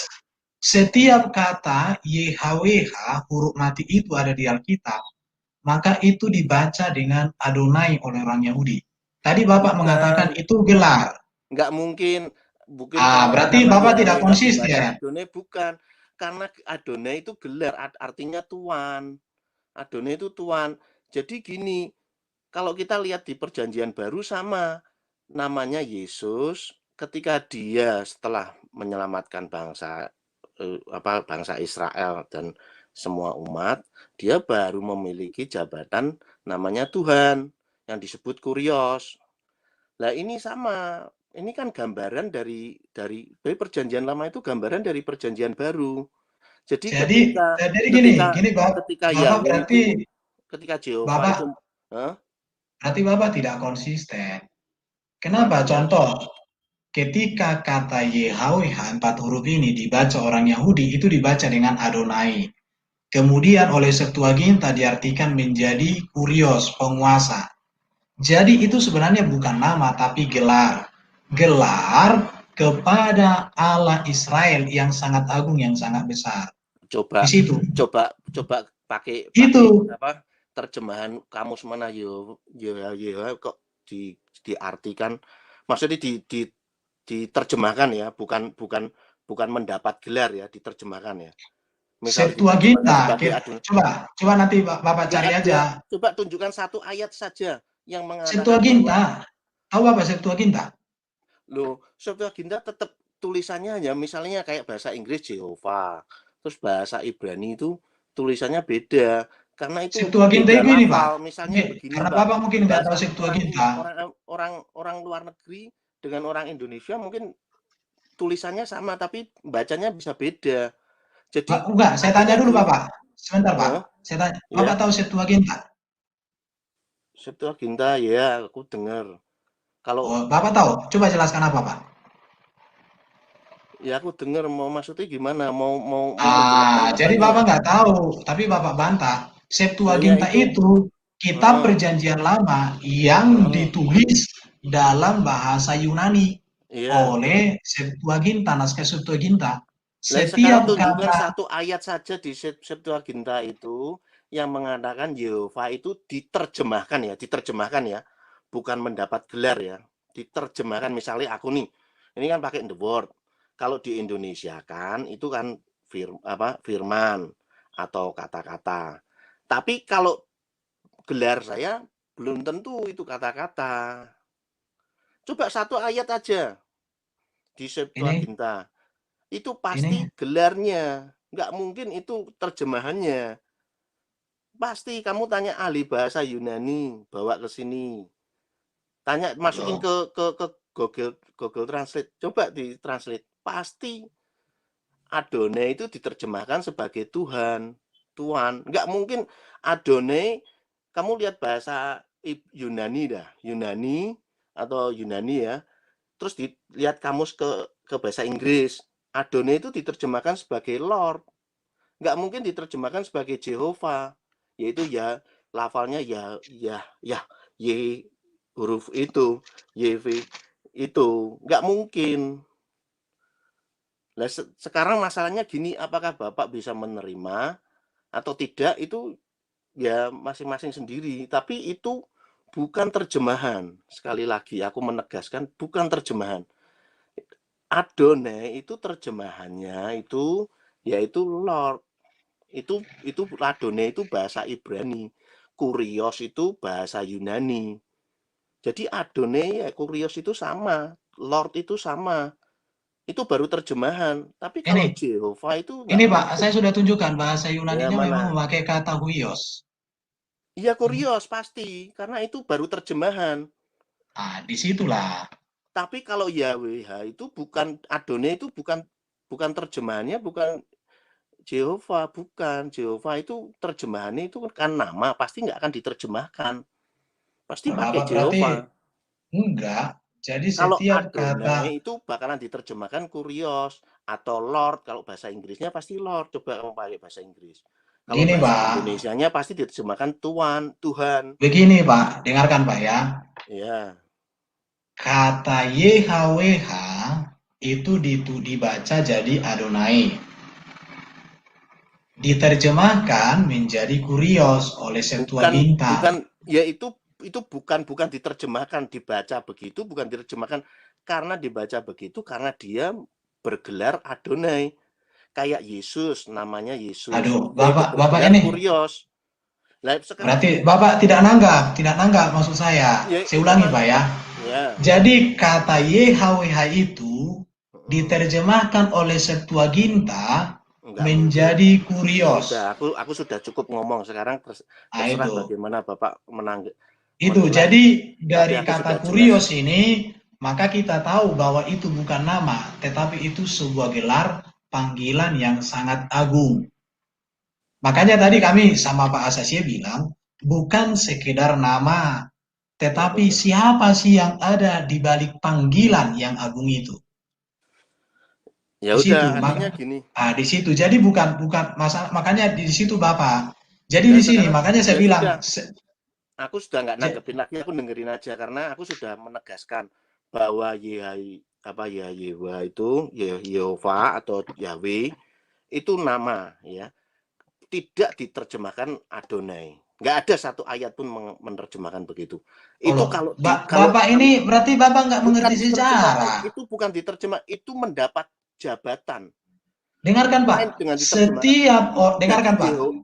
Setiap kata YHWH huruf mati itu ada di Alkitab, maka itu dibaca dengan Adonai oleh orang Yahudi. Tadi Bapak mengatakan Bukan, itu gelar. nggak mungkin. Mungkin karena Berarti Bapak tidak YHWH dibaca konsisten. Adonai, bukan. Karena Adonai itu gelar, artinya tuan. Adonai itu tuan. Jadi gini, kalau kita lihat di Perjanjian Baru sama, namanya Yesus ketika dia setelah menyelamatkan bangsa bangsa Israel dan semua umat, dia baru memiliki jabatan namanya Tuhan yang disebut Kurios. Nah, ini sama. Ini kan gambaran dari Perjanjian Lama itu gambaran dari Perjanjian Baru. Jadi Jadi gini ketika Bapak Yahweh berarti itu, ketika Jehovah itu, berarti Bapak tidak konsisten. Kenapa? makanya Contoh, ketika kata YHWH 4 huruf ini dibaca orang Yahudi, itu dibaca dengan Adonai. Kemudian oleh Septuaginta diartikan menjadi kurios, penguasa. Jadi itu sebenarnya bukan nama tapi gelar. Gelar kepada Allah Israel yang sangat agung, yang sangat besar. coba Di situ. pakai Itu. apa terjemahan kamus mana kok diartikan, maksudnya diterjemahkan ya, bukan mendapat gelar ya, diterjemahkan ya. Misal diterjemahkan Septuaginta. sebagai Adonai. Coba nanti Bapak cari aja. Coba tunjukkan satu ayat saja yang mengatakan Septuaginta. Tahu apa Septuaginta? Loh, Septuaginta tetap tulisannya hanya misalnya kayak bahasa Inggris Jehovah, terus bahasa Ibrani itu tulisannya beda. Karena itu Septuaginta beda itu ini Pak. lafal. Misalnya begini, Karena Pak. Bapak mungkin nggak tahu Bahasa Septuaginta. orang luar negeri dengan orang Indonesia mungkin tulisannya sama tapi bacanya bisa beda. Jadi Enggak, saya tanya dulu gini, Bapak. Sebentar Pak. Saya tanya, Bapak ya, tahu Septuaginta? Septuaginta ya, aku dengar. Kalau Bapak tahu? Coba jelaskan apa Pak? ya aku dengar, mau maksudnya gimana? Mau menjelaskan Jadi apanya? Bapak nggak tahu, tapi Bapak bantah. Oh ya Septuaginta itu. itu kitab perjanjian lama yang ditulis dalam bahasa Yunani Iya. oleh Septuaginta, naskah Septuaginta. Sekarang Setiap tunjukkan kata satu ayat saja di Septuaginta itu yang mengatakan Yehova itu diterjemahkan ya, bukan mendapat gelar ya, diterjemahkan. Misalnya aku nih, ini kan pakai The Word. Kalau di Indonesia kan itu kan firman atau kata-kata. Tapi kalau gelar saya belum tentu itu kata-kata. Coba satu ayat aja di ini Septuaginta. Itu pasti gelarnya, nggak mungkin itu terjemahannya. Pasti kamu tanya ahli bahasa Yunani, bawa ke sini. Tanya, masukin ke Google Translate, coba ditranslate. Pasti Adonai itu diterjemahkan sebagai Tuhan, Tuhan. Nggak mungkin Adonai, kamu lihat bahasa Yunani dah, Yunani atau Yunani ya. Terus dilihat kamus ke bahasa Inggris, Adonai itu diterjemahkan sebagai Lord. Nggak mungkin diterjemahkan sebagai Jehovah, yaitu ya lafalnya ya, Y huruf itu, YV itu, nggak mungkin. Nah, sekarang masalahnya gini, apakah Bapak bisa menerima atau tidak itu ya masing-masing sendiri. Tapi itu bukan terjemahan. Sekali lagi aku menegaskan bukan terjemahan. Adonai itu terjemahannya itu yaitu Lord. Itu Adonai itu bahasa Ibrani. Kurios itu bahasa Yunani. Jadi Adonai ya Kurios itu sama, Lord itu sama. Itu baru terjemahan. Tapi kalau Ini, Jehovah itu ini enggak Pak, mungkin. saya sudah tunjukkan bahasa Ya Yunaninya memang mana? memakai kata huios. Iya Kurios pasti, karena itu baru terjemahan. Nah, disitulah. Tapi kalau YHWH itu bukan Adonai itu bukan terjemahannya bukan Jehovah, bukan. Jehovah itu terjemahannya itu kan nama, pasti nggak akan diterjemahkan. Pasti Nah, pakai Bapak berarti Jehovah. enggak. Jadi Kalau setiap kata, Adonai itu bakalan diterjemahkan Kurios atau Lord. Kalau bahasa Inggrisnya pasti Lord. Coba kamu pakai bahasa Inggris. Kalau gini bahasa Pak, Indonesianya pasti diterjemahkan Tuhan, Tuhan. begini Pak, dengarkan Pak ya. Ya, Kata YHWH itu dibaca jadi Adonai. Diterjemahkan menjadi Kurios oleh bukan Septuaginta. ya itu bukan diterjemahkan, dibaca begitu bukan diterjemahkan karena dibaca begitu karena dia bergelar Adonai. Kayak Yesus, namanya Yesus. Aduh, Yaitu Bapak bergelar ini Kurios. Nah, sekarang berarti gini, Bapak tidak nanggap maksud saya. ya Saya itu ulangi mah Pak ya. ya. Jadi kata YHWH itu Mm, diterjemahkan oleh Septuaginta enggak mungkin. menjadi Ya Kurios. udah, aku sudah cukup ngomong. Sekarang Nah terserah itu. bagaimana Bapak Itu. menilai. Jadi Tapi dari aku kata sudah jelas. Kurios ini maka kita tahu bahwa itu bukan nama, tetapi itu sebuah gelar panggilan yang sangat agung. Makanya tadi kami sama Pak Asasya bilang, bukan sekedar nama, Ya tetapi betul. siapa sih yang ada di balik panggilan yang agung itu. Ya Di udah, situ, artinya gini. di situ. Jadi bukan masalah, makanya di situ Bapak. Jadi Ya di sini, sekarang makanya saya ya bilang, sudah. Aku sudah nggak nanggepin lagi, aku dengerin aja karena aku sudah menegaskan bahwa Yehwa itu Yehova atau Yahweh itu nama ya, tidak diterjemahkan Adonai. Nggak ada satu ayat pun menerjemahkan begitu. oh Itu loh, kalau Bapak ini berarti Bapak nggak bukan mengerti diterjemahkan, sejarah. itu bukan diterjemah, itu mendapat jabatan. Dengarkan Pak, Lain dengan diterjemahkan. Jadi dengarkan Pak. Yehova,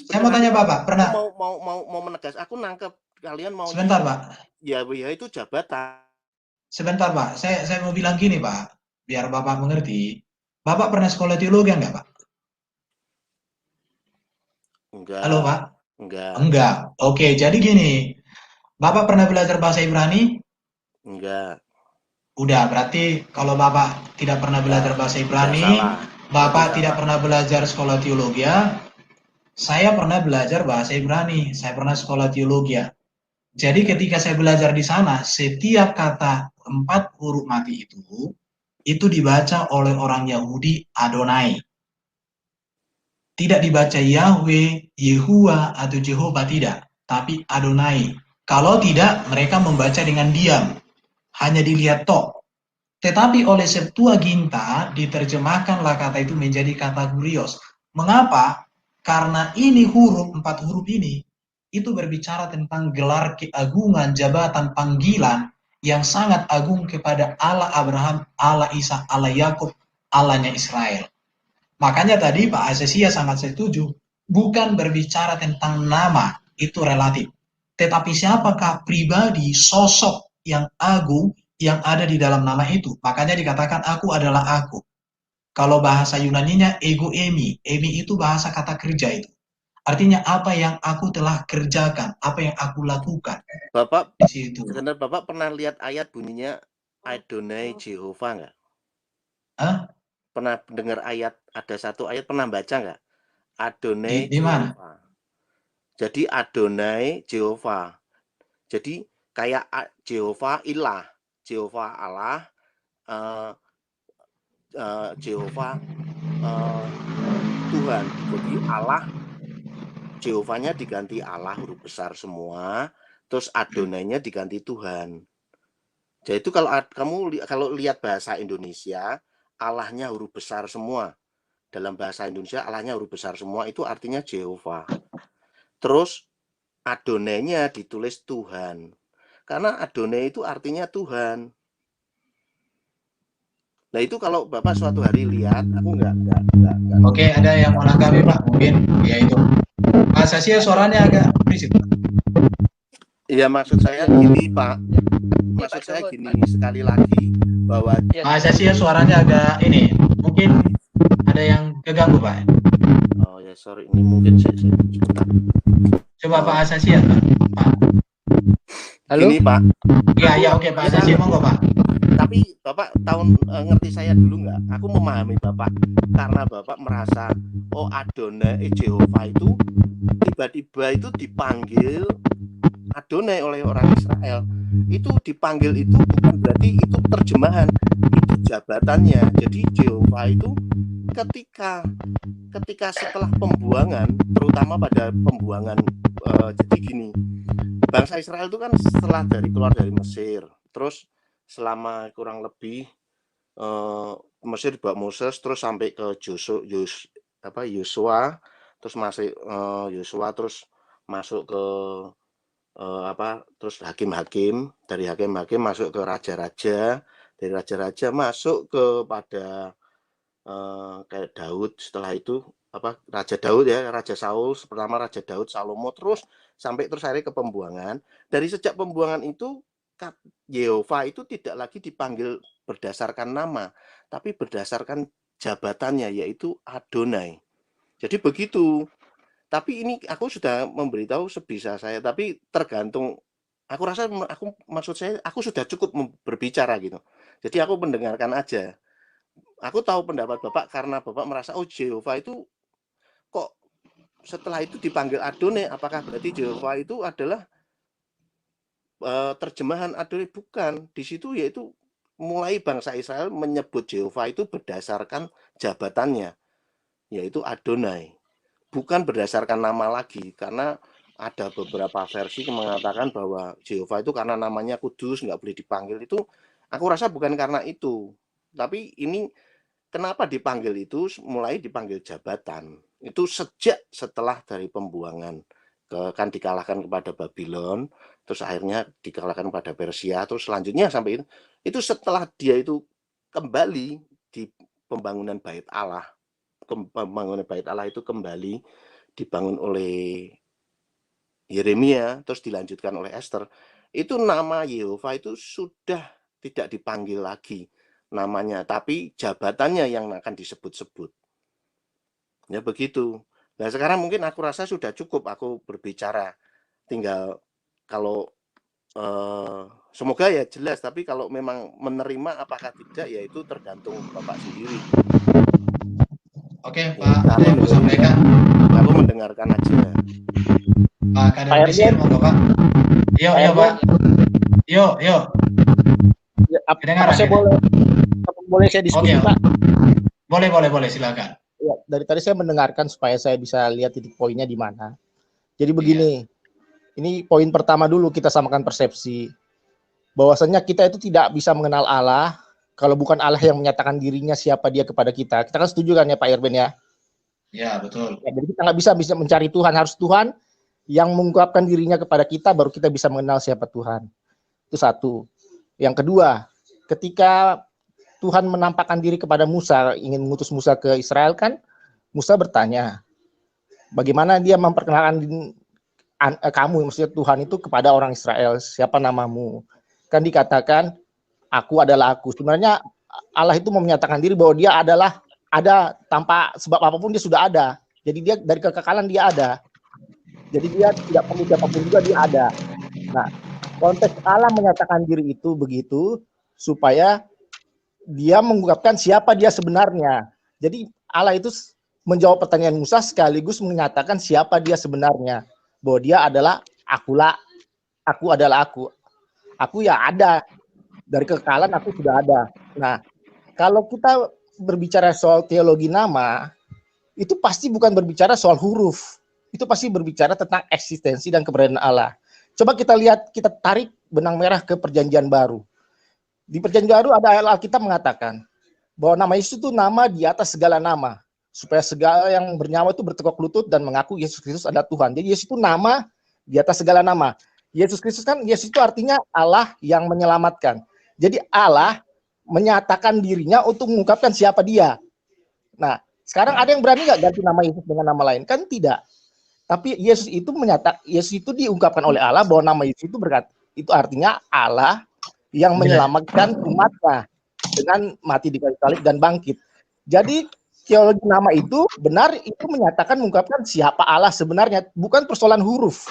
Saya sebentar mau tanya Bapak, aku pernah, mau menegas, aku nangkep kalian maunya sebentar Pak, Yahweh itu jabatan. sebentar Pak, saya mau bilang gini Pak, biar Bapak mengerti. Bapak pernah sekolah teologi enggak Pak? Halo Enggak, Pak? enggak, Enggak. Oke, jadi gini, Bapak pernah belajar bahasa Ibrani? enggak, Udah, berarti kalau Bapak tidak pernah belajar enggak, bahasa udah Ibrani, salah. Berarti Bapak tidak salah. pernah belajar sekolah teologi, ya, saya pernah belajar bahasa Ibrani, saya pernah sekolah teologi. Jadi Ya, ketika saya belajar di sana, setiap kata 4 huruf mati itu dibaca oleh orang Yahudi Adonai. Tidak dibaca Yahweh, Yehua, atau Jehovah, tidak. Tapi Adonai. Kalau tidak, mereka membaca dengan diam. Hanya dilihat tok. Tetapi oleh Septuaginta, diterjemahkanlah kata itu menjadi kata kurios. Mengapa? Karena ini 4 huruf ini, itu berbicara tentang gelar keagungan, jabatan, panggilan yang sangat agung kepada Allah Abraham, Allah Isa, Allah Yakub, Allahnya Israel. Makanya tadi Pak Asesia sangat setuju, bukan berbicara tentang nama, itu relatif. Tetapi siapakah pribadi, sosok yang agung yang ada di dalam nama itu. Makanya dikatakan aku adalah aku. Kalau bahasa Yunaninya ego emi. Emi itu bahasa kata kerja itu. Artinya apa yang aku telah kerjakan, apa yang aku lakukan. Bapak, Di situ. sebentar Bapak pernah lihat ayat bunyinya Adonai Jehovah nggak? Hah? Pernah dengar ayat, ada satu ayat pernah baca nggak? Adonai Di mana? Jehovah. Jadi Adonai Jehovah. Jadi kayak Jehovah ilah, Jehovah Allah, Jehovah Tuhan. Jadi Allah Jehovahnya diganti Allah huruf besar semua, terus Adonainya diganti Tuhan. Jadi itu kalau lihat bahasa Indonesia, Allahnya huruf besar semua. Dalam bahasa Indonesia Allahnya huruf besar semua itu artinya Jehovah. Terus Adonainya ditulis Tuhan. Karena Adonai itu artinya Tuhan. Nah itu kalau Bapak suatu hari lihat, aku enggak. Oke, ada yang mau menanggapi Pak? Mungkin ya itu. Pak Sasya suaranya agak berisik. Iya maksud saya gini Pak. Maksud saya gini sekali lagi bahwa Pak Sasya suaranya agak ini. Mungkin ada yang keganggu Pak. Oh ya sorry ini mungkin saya Coba Pak Sasya Pak. Halo? Gini Pak. Iya oke Pak Sasya monggo Pak. Tapi Bapak ngerti saya dulu nggak? Aku memahami Bapak karena Bapak merasa Adonai Jehovah itu tiba-tiba itu dipanggil Adonai oleh orang Israel. Itu dipanggil itu bukan berarti itu terjemahan, itu jabatannya. Jadi Jehovah itu ketika setelah pembuangan, terutama pada pembuangan jadi gini, bangsa Israel itu kan setelah keluar dari Mesir, terus selama kurang lebih Mesir dibawa Moses terus sampai ke Yosua, terus masih Yosua terus masuk ke terus hakim-hakim, dari hakim-hakim masuk ke raja-raja, dari raja-raja masuk kepada kayak Daud, setelah itu Raja Daud ya, Raja Saul, pertama Raja Daud, Salomo, terus akhirnya ke pembuangan. Dari sejak pembuangan itu Yehova itu tidak lagi dipanggil berdasarkan nama, tapi berdasarkan jabatannya, yaitu Adonai. Jadi begitu. Tapi ini aku sudah memberitahu sebisa saya, tapi tergantung. Maksud saya, aku sudah cukup berbicara gitu. Jadi aku mendengarkan aja. Aku tahu pendapat Bapak karena Bapak merasa Jehovah itu kok setelah itu dipanggil Adonai, apakah berarti Jehovah itu adalah terjemahan Adonai? Bukan. Di situ yaitu mulai bangsa Israel menyebut Jehovah itu berdasarkan jabatannya, yaitu Adonai. Bukan berdasarkan nama lagi, karena ada beberapa versi yang mengatakan bahwa Jehovah itu karena namanya kudus, nggak boleh dipanggil. Itu aku rasa bukan karena itu. Tapi ini kenapa dipanggil itu, mulai dipanggil jabatan. Itu sejak setelah dari pembuangan. Kan dikalahkan kepada Babylon, terus akhirnya dikalahkan pada Persia, terus selanjutnya sampai itu setelah dia itu kembali di pembangunan Bait Allah. Pembangunan Bait Allah itu kembali dibangun oleh Yeremia, terus dilanjutkan oleh Esther. Itu nama Yehova itu sudah tidak dipanggil lagi namanya, tapi jabatannya yang akan disebut-sebut. Ya begitu. Nah sekarang mungkin aku rasa sudah cukup aku berbicara. Tinggal kalau semoga ya jelas, tapi kalau memang menerima apakah tidak ya itu tergantung Bapak sendiri. Oke Pak, ada yang mau sampaikan? Aku mendengarkan aja. Pak Kadir Bisir, monggo Pak. Yuk Pak. Yuk. Ya, apa saya boleh saya diskusi Pak? Boleh silakan. Ya, dari tadi saya mendengarkan supaya saya bisa lihat titik poinnya di mana. Jadi begini, ini poin pertama dulu, kita samakan persepsi. Bahwasanya kita itu tidak bisa mengenal Allah kalau bukan Allah yang menyatakan dirinya siapa dia kepada kita. Kita kan setuju kan ya Pak Irben ya? Ya betul. Ya, jadi kita nggak bisa mencari Tuhan, harus Tuhan yang mengungkapkan dirinya kepada kita, baru kita bisa mengenal siapa Tuhan. Itu satu. Yang kedua, ketika Tuhan menampakkan diri kepada Musa, ingin mengutus Musa ke Israel kan, Musa bertanya, bagaimana dia memperkenalkan kamu, maksudnya Tuhan itu kepada orang Israel, siapa namamu? Kan dikatakan, aku adalah aku. Sebenarnya Allah itu mau menyatakan diri bahwa dia adalah ada, tanpa sebab apapun dia sudah ada. Jadi dia dari kekekalan dia ada. Jadi dia tidak perlu siapapun juga dia ada. Nah, konteks Allah menyatakan diri itu begitu, supaya dia mengungkapkan siapa dia sebenarnya. Jadi Allah itu menjawab pertanyaan Musa sekaligus menyatakan siapa dia sebenarnya. Bahwa dia adalah akulah, aku adalah aku. Aku ya ada. Dari kekekalan aku sudah ada. Nah, kalau kita berbicara soal teologi nama, itu pasti bukan berbicara soal huruf. itu pasti berbicara tentang eksistensi dan keberadaan Allah. Coba kita lihat, kita tarik benang merah ke Perjanjian Baru. Di Perjanjian Baru ada ayat Alkitab mengatakan bahwa nama Yesus itu nama di atas segala nama, supaya segala yang bernyawa itu bertekuk lutut dan mengaku Yesus Kristus adalah Tuhan. Jadi Yesus itu nama di atas segala nama. Yesus Kristus kan, Yesus itu artinya Allah yang menyelamatkan. Jadi Allah menyatakan dirinya untuk mengungkapkan siapa dia. Nah, sekarang ada yang berani nggak ganti nama Yesus dengan nama lain? Kan tidak. Tapi Yesus itu Yesus itu diungkapkan oleh Allah bahwa nama Yesus itu itu artinya Allah yang menyelamatkan umatnya dengan mati di kayu salib dan bangkit. Jadi teologi nama itu benar, itu menyatakan mengungkapkan siapa Allah sebenarnya, bukan persoalan huruf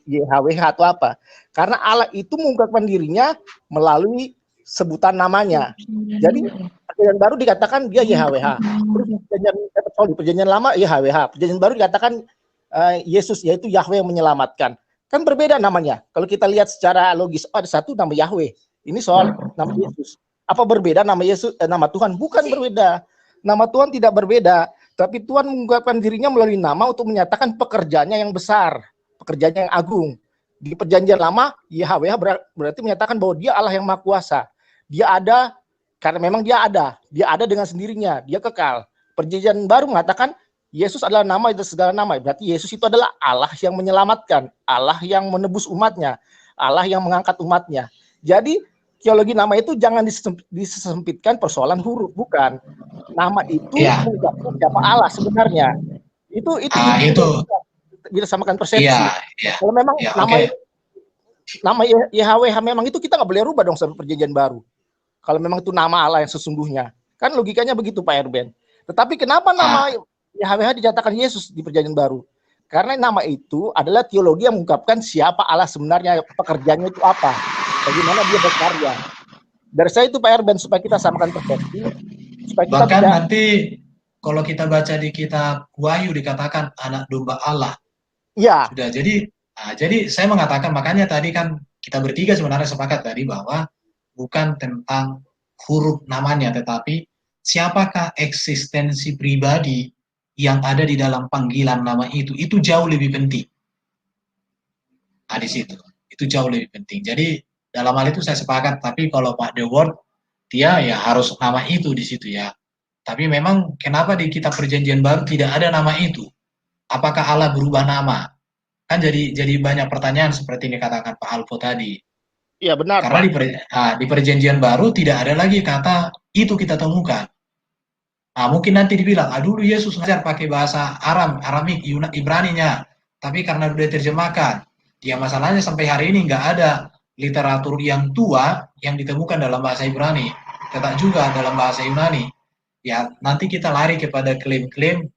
YHWH atau apa. Karena Allah itu mengungkapkan dirinya melalui sebutan namanya. Jadi Perjanjian Baru dikatakan dia YHWH. Terus Perjanjian Lama YHWH. Perjanjian Baru dikatakan Yesus, yaitu Yahweh yang menyelamatkan. Kan berbeda namanya. Kalau kita lihat secara logis, ada satu nama Yahweh. Ini soal nama Yesus. Apa berbeda nama Yesus, nama Tuhan? Bukan berbeda. Nama Tuhan tidak berbeda, tapi Tuhan mengungkapkan dirinya melalui nama untuk menyatakan pekerjaannya yang besar, pekerjaannya yang agung. Di Perjanjian Lama, Yahweh berarti menyatakan bahwa dia Allah yang Maha Kuasa. Dia ada karena memang dia ada dengan sendirinya, dia kekal. Perjanjian Baru mengatakan Yesus adalah nama itu segala nama. Berarti Yesus itu adalah Allah yang menyelamatkan, Allah yang menebus umatnya, Allah yang mengangkat umatnya. Jadi teologi nama itu jangan disempitkan persoalan huruf, bukan. Nama itu mengungkapkan siapa Allah sebenarnya. Itu bisa samakan persepsi. Kalau memang nama YHWH memang itu kita nggak boleh rubah dong sampai Perjanjian Baru. Kalau memang itu nama Allah yang sesungguhnya. Kan logikanya begitu Pak Erben. Tetapi kenapa nama YHWH dinyatakan Yesus di Perjanjian Baru? Karena nama itu adalah teologi yang mengungkapkan siapa Allah sebenarnya, pekerjaannya itu apa, bagaimana dia berkarya. Dari saya itu Pak Erben, supaya kita samakan persepsi. Supaya kita bahkan nanti kalau kita baca di kitab Wahyu dikatakan anak domba Allah. Iya. Sudah, jadi saya mengatakan, makanya tadi kan kita bertiga sebenarnya sepakat tadi bahwa bukan tentang huruf namanya, tetapi siapakah eksistensi pribadi yang ada di dalam panggilan nama itu jauh lebih penting. Nah, di situ itu jauh lebih penting. Jadi dalam hal itu saya sepakat. Tapi kalau Pak The Word, dia ya harus nama itu di situ ya. Tapi memang kenapa di kitab Perjanjian Baru tidak ada nama itu? Apakah Allah berubah nama? Kan jadi banyak pertanyaan seperti ini katakan Pak Alfo tadi. Iya benar. Karena di Perjanjian Baru tidak ada lagi kata itu kita temukan. Nah, mungkin nanti dibilang, dulu Yesus ngajar pakai bahasa Aramik, Ibraninya, tapi karena sudah diterjemahkan, ya masalahnya sampai hari ini nggak ada literatur yang tua yang ditemukan dalam bahasa Ibrani, tetap juga dalam bahasa Yunani. Ya, nanti kita lari kepada klaim-klaim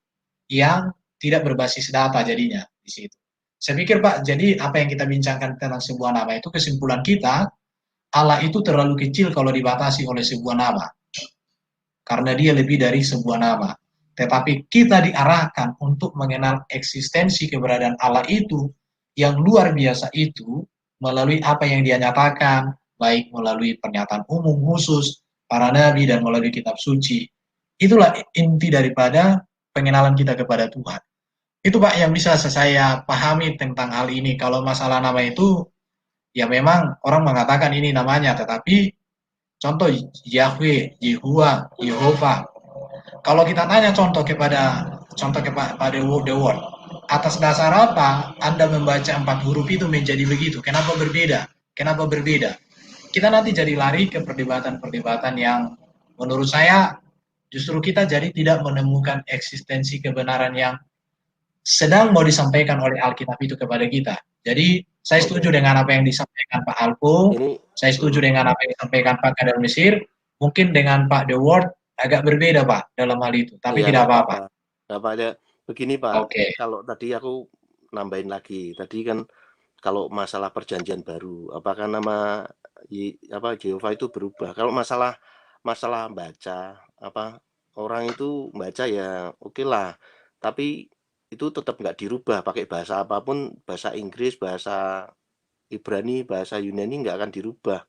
yang tidak berbasis data jadinya di situ. Saya pikir Pak, jadi apa yang kita bincangkan tentang sebuah nama itu, kesimpulan kita, Allah itu terlalu kecil kalau dibatasi oleh sebuah nama. Karena dia lebih dari sebuah nama. Tetapi kita diarahkan untuk mengenal eksistensi keberadaan Allah itu yang luar biasa itu melalui apa yang dia nyatakan, baik melalui pernyataan umum khusus, para nabi, dan melalui kitab suci. Itulah inti daripada pengenalan kita kepada Tuhan. Itu Pak yang bisa saya pahami tentang hal ini. Kalau masalah nama itu, ya memang orang mengatakan ini namanya, tetapi contoh Yahweh, Yehovah. Kalau kita tanya contoh kepada The Word, atas dasar apa Anda membaca 4 huruf itu menjadi begitu? Kenapa berbeda? Kenapa berbeda? Kita nanti jadi lari ke perdebatan-perdebatan yang menurut saya justru kita jadi tidak menemukan eksistensi kebenaran yang sedang mau disampaikan oleh Alkitab itu kepada kita. Jadi saya setuju dengan apa yang disampaikan Pak Alpo, saya setuju dengan apa yang disampaikan Pak Kadal Mesir, mungkin dengan Pak The Word agak berbeda Pak dalam hal itu, tapi ya, tidak apa-apa. Begini Pak, kalau tadi aku nambahin lagi, tadi kan kalau masalah Perjanjian Baru, apakah nama Jehovah itu berubah? Kalau masalah baca, orang itu baca ya oke lah, tapi itu tetap nggak dirubah, pakai bahasa apapun, bahasa Inggris, bahasa Ibrani, bahasa Yunani nggak akan dirubah.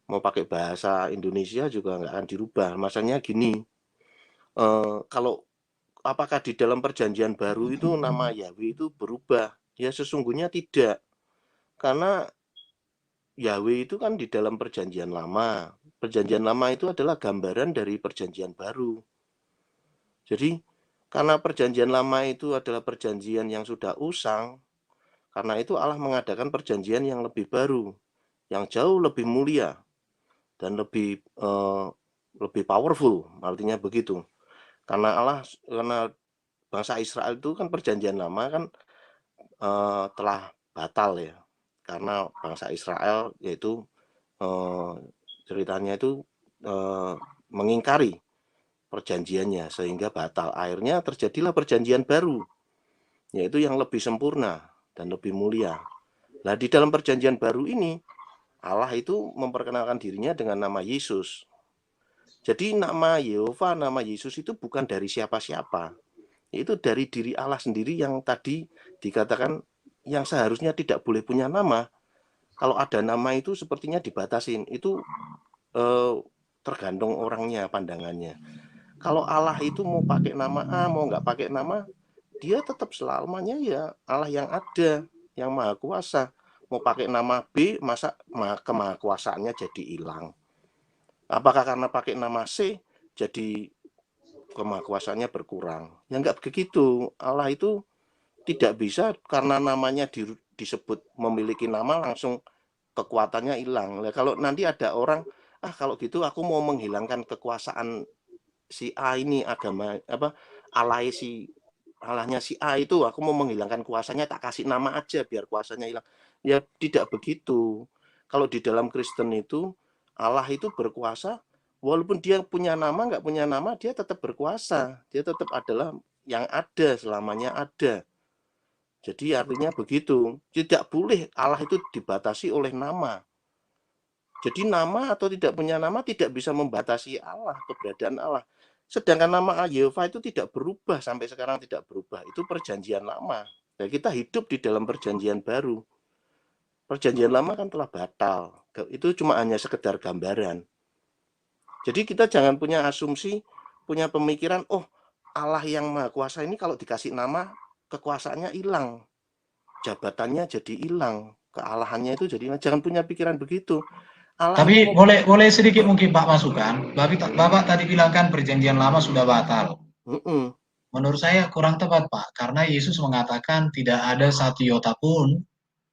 Mau pakai bahasa Indonesia juga nggak akan dirubah. Masalahnya gini, kalau apakah di dalam perjanjian baru itu nama Yahweh itu berubah? Ya sesungguhnya tidak. Karena Yahweh itu kan di dalam perjanjian lama. Perjanjian lama itu adalah gambaran dari perjanjian baru. Jadi karena perjanjian lama itu adalah perjanjian yang sudah usang, karena itu Allah mengadakan perjanjian yang lebih baru, yang jauh lebih mulia dan lebih powerful, artinya begitu. Karena bangsa Israel itu kan perjanjian lama kan telah batal ya, karena bangsa Israel yaitu ceritanya itu mengingkari perjanjiannya sehingga batal. Akhirnya terjadilah perjanjian baru, yaitu yang lebih sempurna dan lebih mulia. Nah, di dalam perjanjian baru ini Allah itu memperkenalkan dirinya dengan nama Yesus. Jadi nama Yehova, nama Yesus itu bukan dari siapa-siapa. Itu dari diri Allah sendiri yang tadi dikatakan yang seharusnya tidak boleh punya nama. Kalau ada nama itu sepertinya dibatasin. Itu tergantung orangnya, pandangannya. Kalau Allah itu mau pakai nama A, mau nggak pakai nama, dia tetap selamanya ya Allah yang ada, yang maha kuasa. Mau pakai nama B, masa kemahakuasaannya jadi hilang? Apakah karena pakai nama C, jadi kemahakuasaannya berkurang? Ya nggak begitu. Allah itu tidak bisa karena namanya disebut memiliki nama langsung kekuatannya hilang. Nah, kalau nanti ada orang, kalau gitu aku mau menghilangkan kekuasaan si A ini, agama apa Allahnya si A itu, aku mau menghilangkan kuasanya, tak kasih nama aja biar kuasanya hilang. Ya tidak begitu. Kalau di dalam Kristen itu Allah itu berkuasa, walaupun dia punya nama nggak punya nama, dia tetap berkuasa. Dia tetap adalah yang ada, selamanya ada. Jadi artinya begitu. Tidak boleh Allah itu dibatasi oleh nama. Jadi nama atau tidak punya nama tidak bisa membatasi Allah, keberadaan Allah. Sedangkan nama Yehova itu tidak berubah, sampai sekarang tidak berubah. Itu perjanjian lama. Dan kita hidup di dalam perjanjian baru. Perjanjian lama kan telah batal. Itu cuma hanya sekedar gambaran. Jadi kita jangan punya asumsi, punya pemikiran, oh Allah yang maha kuasa ini kalau dikasih nama, kekuasaannya hilang. Jabatannya jadi hilang. Kealahannya itu jadi hilang. Jangan punya pikiran begitu. Allah Tapi boleh sedikit mungkin Pak masukan. Bapak tadi bilang kan perjanjian lama sudah batal. Menurut saya kurang tepat Pak, karena Yesus mengatakan tidak ada satu iota pun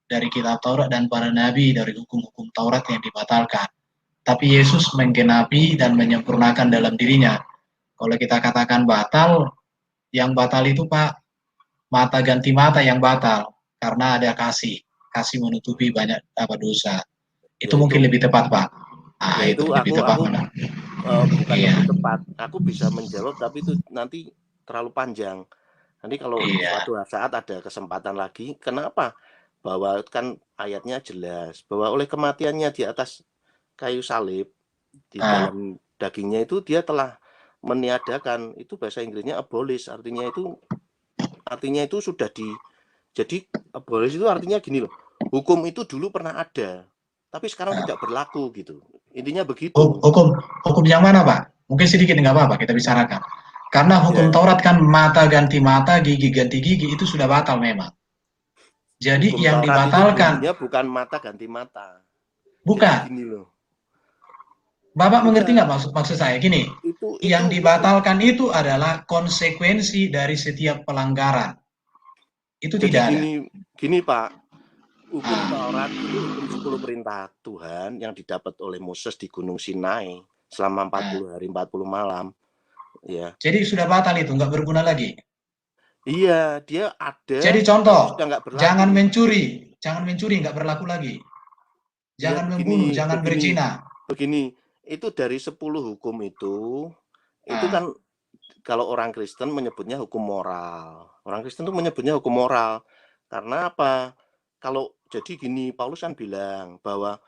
dari kitab Taurat dan para nabi dari hukum-hukum Taurat yang dibatalkan. Tapi Yesus menggenapi dan menyempurnakan dalam dirinya. Kalau kita katakan batal, yang batal itu Pak, mata ganti mata yang batal, karena ada kasih menutupi banyak dosa. Itu mungkin lebih tepat Pak. Itu lebih tepat mana? Bukan lebih tepat. Aku bisa menjawab, tapi itu nanti terlalu panjang. Nanti kalau suatu saat ada kesempatan lagi, kenapa? Bahwa kan ayatnya jelas bahwa oleh kematiannya di atas kayu salib di dalam dagingnya itu dia telah meniadakan, itu bahasa Inggrisnya abolish, artinya itu sudah jadi abolish itu artinya gini loh, hukum itu dulu pernah ada tapi sekarang tidak berlaku gitu, intinya begitu. Hukum yang mana Pak? Mungkin sedikit nggak apa-apa kita bicarakan, karena hukum Taurat kan mata ganti mata, gigi ganti gigi, itu sudah batal memang. Jadi hukum yang Taurat dibatalkan itu bukan mata ganti mata. Bukan. Gini loh. Bapak mengerti nggak maksud saya? Gini, yang dibatalkan itu adalah konsekuensi dari setiap pelanggaran. Itu jadi tidak ada. Gini Pak, hukum Taurat itu hukum 10 perintah Tuhan yang didapat oleh Moses di Gunung Sinai selama 40 hari 40 malam. Ya. Jadi sudah batal itu, nggak berguna lagi. Iya, dia ada. Jadi contoh, jangan mencuri, nggak berlaku lagi. Jangan membunuh, jangan berzina. Begini, itu dari 10 hukum itu kan kalau orang Kristen menyebutnya hukum moral. Orang Kristen itu menyebutnya hukum moral. Karena apa? Kalau jadi gini, Paulus kan bilang bahwa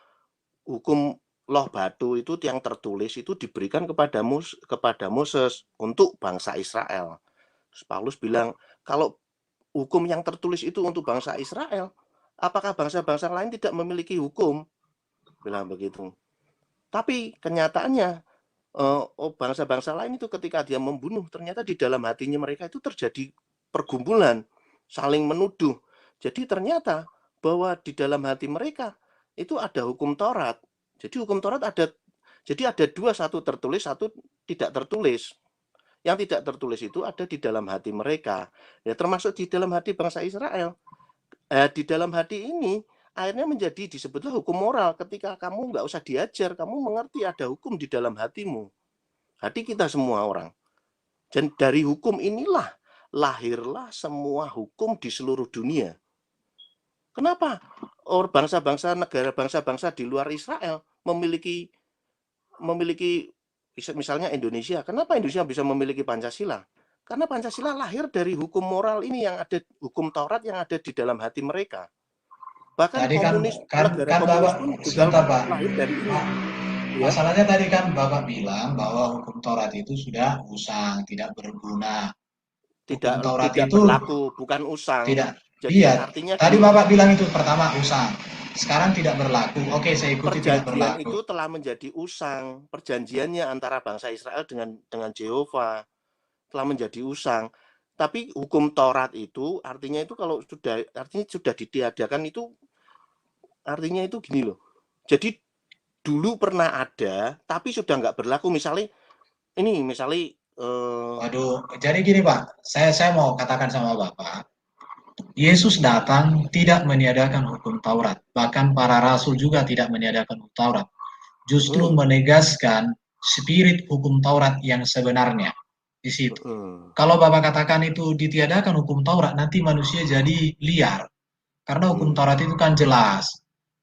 hukum loh batu itu yang tertulis itu diberikan kepada Moses untuk bangsa Israel. Terus Paulus bilang, kalau hukum yang tertulis itu untuk bangsa Israel, apakah bangsa-bangsa lain tidak memiliki hukum? Bilang begitu. Tapi kenyataannya bangsa-bangsa lain itu ketika dia membunuh, ternyata di dalam hatinya mereka itu terjadi pergumulan, saling menuduh. Jadi ternyata bahwa di dalam hati mereka itu ada hukum Taurat. Jadi hukum Taurat ada dua, satu tertulis, satu tidak tertulis. Yang tidak tertulis itu ada di dalam hati mereka. Ya termasuk di dalam hati bangsa Israel. Di dalam hati ini akhirnya disebutlah hukum moral. Ketika kamu nggak usah diajar, kamu mengerti ada hukum di dalam hatimu. Hati kita semua orang. Dan dari hukum inilah lahirlah semua hukum di seluruh dunia. Kenapa? Bangsa-bangsa, negara bangsa-bangsa di luar Israel memiliki misalnya Indonesia. Kenapa Indonesia bisa memiliki Pancasila? Karena Pancasila lahir dari hukum moral ini yang ada, hukum Taurat yang ada di dalam hati mereka. Bahkan tadi komunis, negara komunis pun juga lahir dari ini. Masalahnya tadi kan Bapak bilang bahwa hukum Taurat itu sudah usang, tidak berguna. Tidak berlaku, bukan usang. Tidak. Jadi artinya tadi Bapak bilang itu pertama usang. Sekarang tidak berlaku. Oke, saya ikuti tidak berlaku. Perjanjian itu telah menjadi usang. Perjanjiannya antara bangsa Israel dengan Jehovah telah menjadi usang. Tapi hukum Taurat itu artinya itu kalau sudah ditiadakan itu artinya itu gini loh. Jadi dulu pernah ada tapi sudah nggak berlaku. Misalnya waduh, jadi gini Pak, saya mau katakan sama Bapak, Yesus datang tidak meniadakan hukum Taurat, bahkan para rasul juga tidak meniadakan hukum Taurat, justru menegaskan spirit hukum Taurat yang sebenarnya di situ. Kalau Bapak katakan itu ditiadakan hukum Taurat, nanti manusia jadi liar, karena hukum Taurat itu kan jelas,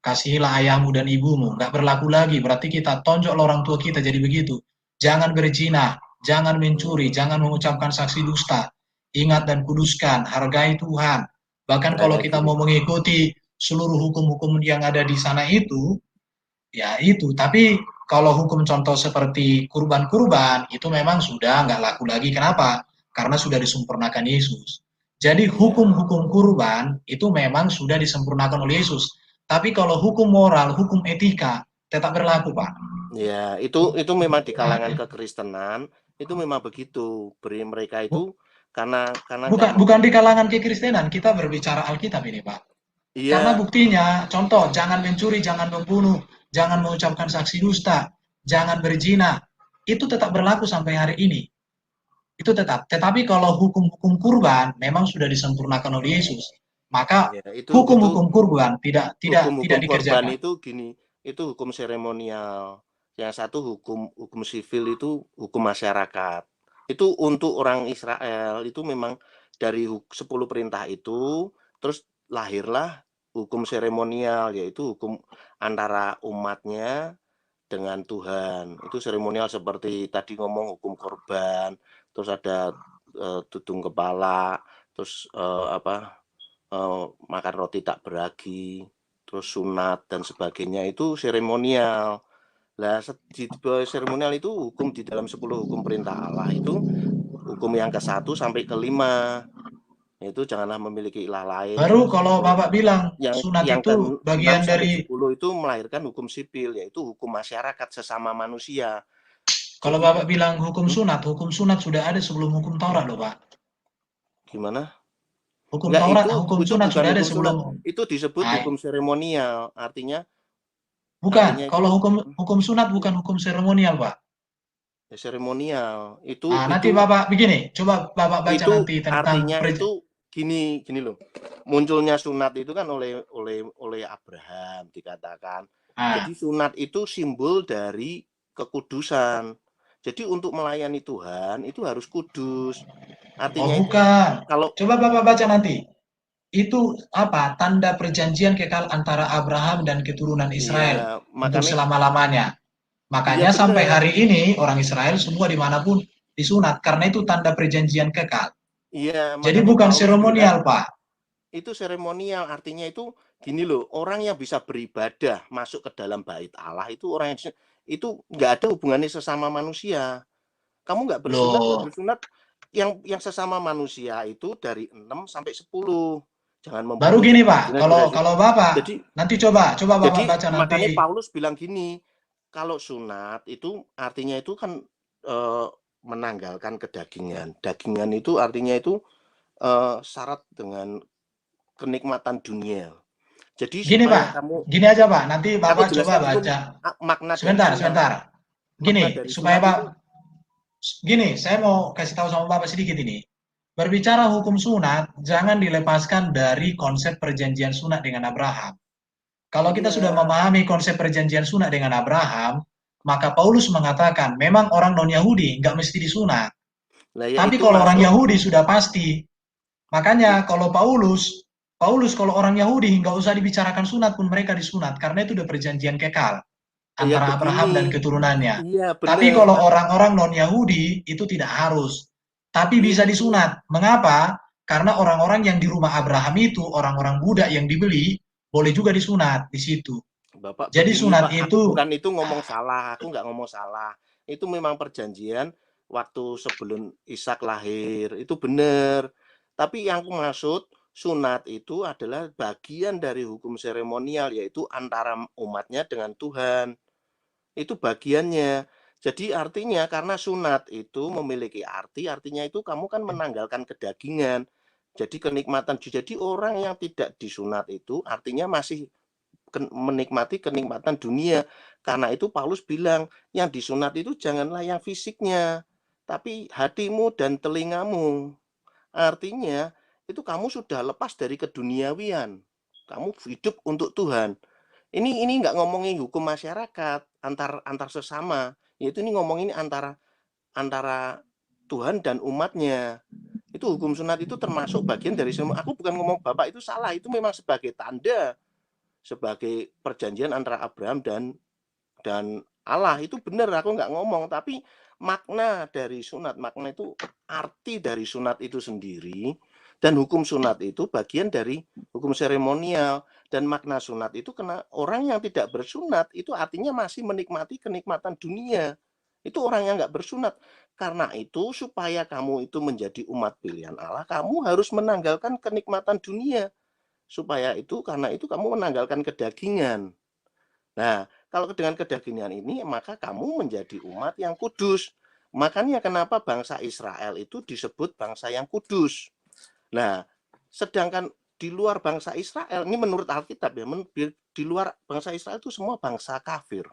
kasihilah ayahmu dan ibumu, nggak berlaku lagi, berarti kita tonjok orang tua kita jadi begitu, jangan berzina, jangan mencuri, jangan mengucapkan saksi dusta, ingat dan kuduskan, hargai Tuhan. Bahkan kalau kita mau mengikuti seluruh hukum-hukum yang ada di sana itu, ya itu. Tapi kalau hukum contoh seperti kurban-kurban, itu memang sudah nggak laku lagi. Kenapa? Karena sudah disempurnakan Yesus. Jadi hukum-hukum kurban itu memang sudah disempurnakan oleh Yesus. Tapi kalau hukum moral, hukum etika, tetap berlaku, Pak. Ya, itu memang di kalangan kekristenan, itu memang begitu. Mereka itu karena bukan di kalangan kekristenan, kita berbicara Alkitab ini, Pak. Iya. Karena buktinya, contoh, jangan mencuri, jangan membunuh, jangan mengucapkan saksi dusta, jangan berzina, itu tetap berlaku sampai hari ini. Itu tetap. Tetapi kalau hukum-hukum kurban memang sudah disempurnakan oleh Yesus, maka hukum-hukum kurban tidak dikerjakan. Kurban itu gini, itu hukum seremonial. Yang satu hukum sivil itu hukum masyarakat. Itu untuk orang Israel itu memang dari 10 perintah itu terus lahirlah hukum seremonial, yaitu hukum antara umatnya dengan Tuhan. Itu seremonial seperti tadi ngomong hukum korban, terus ada tudung kepala, terus makan roti tak beragi, terus sunat dan sebagainya, itu seremonial. Lah di seremonial itu hukum di dalam 10 hukum perintah Allah itu hukum yang ke-1 sampai ke-5, yaitu janganlah memiliki ilah lain. Baru kalau Bapak bilang sunat yang itu bagian dari 10 itu melahirkan hukum sipil, yaitu hukum masyarakat sesama manusia. Kalau Bapak bilang hukum sunat sudah ada sebelum hukum Taurat loh, Pak. Gimana? Hukum Taurat, hukum sunat sudah ada sebelum. Itu disebut hukum seremonial, artinya bukan, kalau hukum sunat bukan hukum seremonial, Pak. Ya, seremonial itu. Nanti Bapak begini, coba Bapak baca itu, nanti tentang. Artinya itu gini loh. Munculnya sunat itu kan oleh Abraham dikatakan. Jadi sunat itu simbol dari kekudusan. Jadi untuk melayani Tuhan itu harus kudus. Artinya bukan. Kalau coba Bapak baca nanti. Itu apa? Tanda perjanjian kekal antara Abraham dan keturunan Israel untuk selama-lamanya. Makanya sampai hari ini orang Israel semua dimanapun disunat karena itu tanda perjanjian kekal. Iya. Jadi bukan seremonial, Pak. Itu seremonial, artinya itu gini loh, orang yang bisa beribadah masuk ke dalam bait Allah itu orang yang itu nggak ada hubungannya sesama manusia. Kamu nggak bersunat yang sesama manusia itu dari 6 sampai 10. Jangan membunuh. Baru gini, Pak. Kalau Bapak jadi, nanti coba Bapak baca nanti. Makanya Paulus bilang gini, kalau sunat itu artinya itu kan menanggalkan kedagingan. Dagingan itu artinya itu syarat dengan kenikmatan dunia. Jadi Gini supaya Pak, kamu, gini aja Pak, nanti aku Bapak coba jelaskan dulu baca. makna dari Sebentar, sunat. sebentar. Makna Gini, dari supaya sunat itu, gini, saya mau kasih tahu sama Bapak sedikit ini. Berbicara hukum sunat, jangan dilepaskan dari konsep perjanjian sunat dengan Abraham. Kalau kita sudah iya, memahami konsep perjanjian sunat dengan Abraham, maka Paulus mengatakan memang orang non-Yahudi nggak mesti disunat. lah ya Tapi itu kalau orang masuk. Yahudi sudah pasti. Makanya kalau Paulus kalau orang Yahudi nggak usah dibicarakan sunat pun mereka disunat karena itu udah perjanjian kekal Ya antara Abraham dan begini, keturunannya. iya Tapi benar. kalau orang-orang non-Yahudi itu tidak harus. Tapi bisa Ini disunat. Mengapa? Karena orang-orang yang di rumah Abraham itu, orang-orang budak yang dibeli, boleh juga disunat di situ. Bapak Jadi begini sunat Pak, aku itu, bukan itu ngomong salah, aku nggak ngomong salah. Itu memang perjanjian waktu sebelum Ishak lahir, itu benar. Tapi yang aku maksud, sunat itu adalah bagian dari hukum seremonial, yaitu antara umatnya dengan Tuhan. Itu bagiannya. Jadi artinya karena sunat itu memiliki arti, artinya itu kamu kan menanggalkan kedagingan. Jadi kenikmatan. Jadi orang yang tidak disunat itu artinya masih menikmati kenikmatan dunia. Karena itu Paulus bilang, yang disunat itu janganlah yang fisiknya, tapi hatimu dan telingamu. Artinya, itu kamu sudah lepas dari keduniawian. Kamu hidup untuk Tuhan. Ini nggak ngomongin hukum masyarakat antar sesama, yaitu ini ngomongin antara antara Tuhan dan umatnya. Itu hukum sunat itu termasuk bagian dari semua. Aku bukan ngomong Bapak itu salah, itu memang sebagai tanda, sebagai perjanjian antara Abraham dan Allah. Itu benar, aku nggak ngomong, tapi makna dari sunat, makna itu arti dari sunat itu sendiri, dan hukum sunat itu bagian dari hukum seremonial. Dan makna sunat itu kena orang yang tidak bersunat itu artinya masih menikmati kenikmatan dunia. Itu orang yang nggak bersunat. Karena itu supaya kamu itu menjadi umat pilihan Allah, kamu harus menanggalkan kenikmatan dunia. Supaya itu, karena itu kamu menanggalkan kedagingan. Nah, kalau dengan kedagingan ini, maka kamu menjadi umat yang kudus. Makanya kenapa bangsa Israel itu disebut bangsa yang kudus. Nah, sedangkan di luar bangsa Israel, ini menurut Alkitab ya, di luar bangsa Israel itu semua bangsa kafir.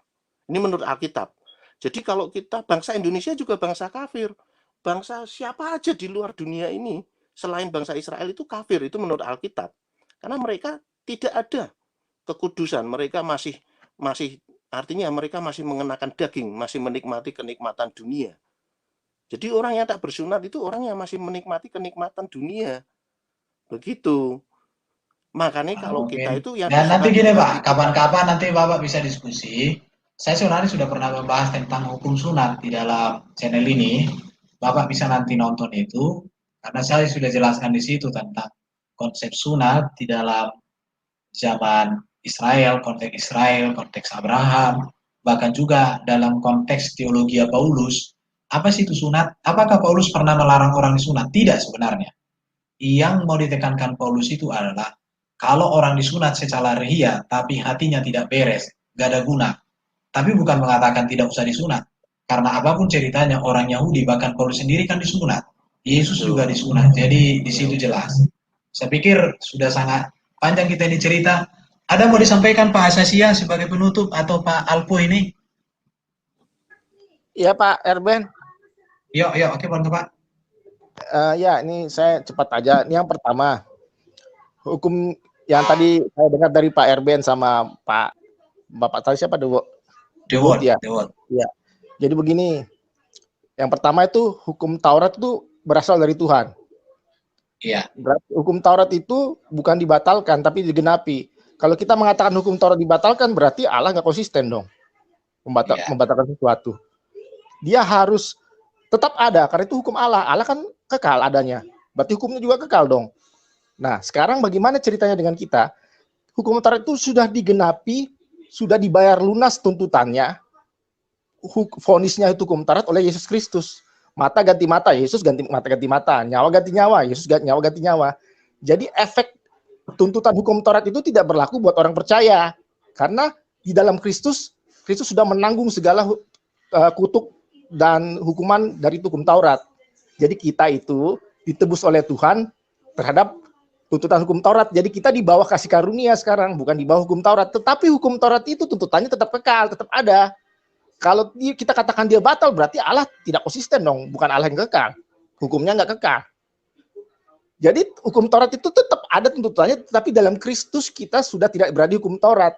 Ini menurut Alkitab. Jadi kalau kita, bangsa Indonesia juga bangsa kafir. Bangsa siapa aja di luar dunia ini, selain bangsa Israel itu kafir, itu menurut Alkitab. Karena mereka tidak ada kekudusan, mereka masih masih artinya mereka masih mengenakan daging, masih menikmati kenikmatan dunia. Jadi orang yang tak bersunat itu orang yang masih menikmati kenikmatan dunia. Begitu. Makanya kalau kita mungkin. itu yang Dan nanti disunat itu gini yang Pak, dibuka. kapan-kapan nanti Bapak bisa diskusi. Saya sebenarnya sudah pernah membahas tentang hukum sunat di dalam channel ini. Bapak bisa nanti nonton itu, karena saya sudah jelaskan di situ tentang konsep sunat di dalam zaman Israel, konteks Abraham, bahkan juga dalam konteks teologi Paulus. Apa sih itu sunat? Apakah Paulus pernah melarang orang disunat? Tidak sebenarnya. Yang mau ditekankan Paulus itu adalah kalau orang disunat secara ria tapi hatinya tidak beres, gak ada guna. Tapi bukan mengatakan tidak usah disunat. Karena apapun ceritanya orang Yahudi, bahkan Paulus sendiri kan disunat. Yesus juga Betul. disunat. Jadi di Ya, situ jelas. Saya pikir sudah sangat panjang kita ini cerita. Ada mau disampaikan Pak Asasia sebagai penutup atau Pak Alpo ini? Iya Pak Erben. Yuk, yuk, oke Pak. Ya, ini saya cepat aja. Ini yang pertama, hukum yang tadi saya dengar dari Pak Erben sama Bapak tadi siapa Dewot ya. Dewot. Ya. Jadi begini, yang pertama itu hukum Taurat itu berasal dari Tuhan. Iya. Hukum Taurat itu bukan dibatalkan tapi digenapi. Kalau kita mengatakan hukum Taurat dibatalkan berarti Allah nggak konsisten dong membatalkan sesuatu. Dia harus tetap ada karena itu hukum Allah. Allah kan kekal adanya. Berarti hukumnya juga kekal dong. Nah, sekarang bagaimana ceritanya dengan kita? Hukum Taurat itu sudah digenapi, sudah dibayar lunas tuntutannya. Vonisnya itu hukum Taurat oleh Yesus Kristus. Mata ganti mata, Yesus ganti mata, nyawa ganti nyawa, Yesus nyawa ganti nyawa. Jadi efek tuntutan hukum Taurat itu tidak berlaku buat orang percaya. Karena di dalam Kristus Kristus sudah menanggung segala kutuk dan hukuman dari hukum Taurat. Jadi kita itu ditebus oleh Tuhan terhadap tuntutan hukum Taurat. Jadi kita di bawah kasih karunia sekarang, bukan di bawah hukum Taurat. Tetapi hukum Taurat itu tuntutannya tetap kekal, tetap ada. Kalau kita katakan dia batal, berarti Allah tidak konsisten dong, bukan Allah yang kekal. Hukumnya nggak kekal. Jadi hukum Taurat itu tetap ada tuntutannya, tetapi dalam Kristus kita sudah tidak berada di hukum Taurat.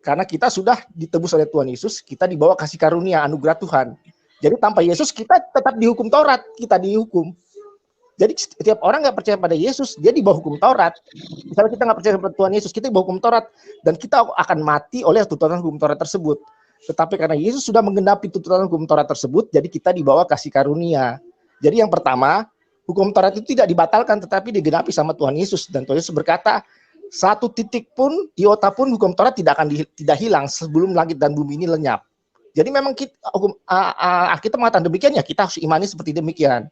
Karena kita sudah ditebus oleh Tuhan Yesus, kita dibawa kasih karunia, anugerah Tuhan. Jadi tanpa Yesus kita tetap dihukum Taurat, kita dihukum. Jadi setiap orang nggak percaya pada Yesus, dia di bawah hukum Taurat. Misalnya kita nggak percaya pada Tuhan Yesus, kita di bawah hukum Taurat. Dan kita akan mati oleh tuntutan hukum Taurat tersebut. Tetapi karena Yesus sudah menggenapi tuntutan hukum Taurat tersebut, jadi kita dibawa kasih karunia. Jadi yang pertama, hukum Taurat itu tidak dibatalkan, tetapi digenapi sama Tuhan Yesus. Dan Tuhan Yesus berkata, satu titik pun, iota pun hukum Taurat tidak akan tidak hilang sebelum langit dan bumi ini lenyap. Jadi memang kita mengatakan demikian, ya kita harus imani seperti demikian.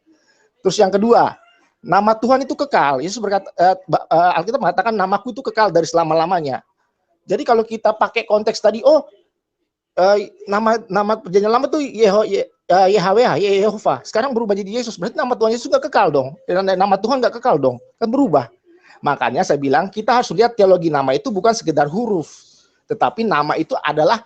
Terus yang kedua, nama Tuhan itu kekal. Yesus berkata, Alkitab mengatakan namaku itu kekal dari selama-lamanya. Jadi kalau kita pakai konteks tadi, nama perjanjian lama itu Yahweh, Yehova. Sekarang berubah jadi Yesus. Berarti nama Tuhan Yesus nggak kekal dong. Dan nama Tuhan nggak kekal dong. Kan berubah. Makanya saya bilang kita harus lihat teologi nama itu bukan sekedar huruf, tetapi nama itu adalah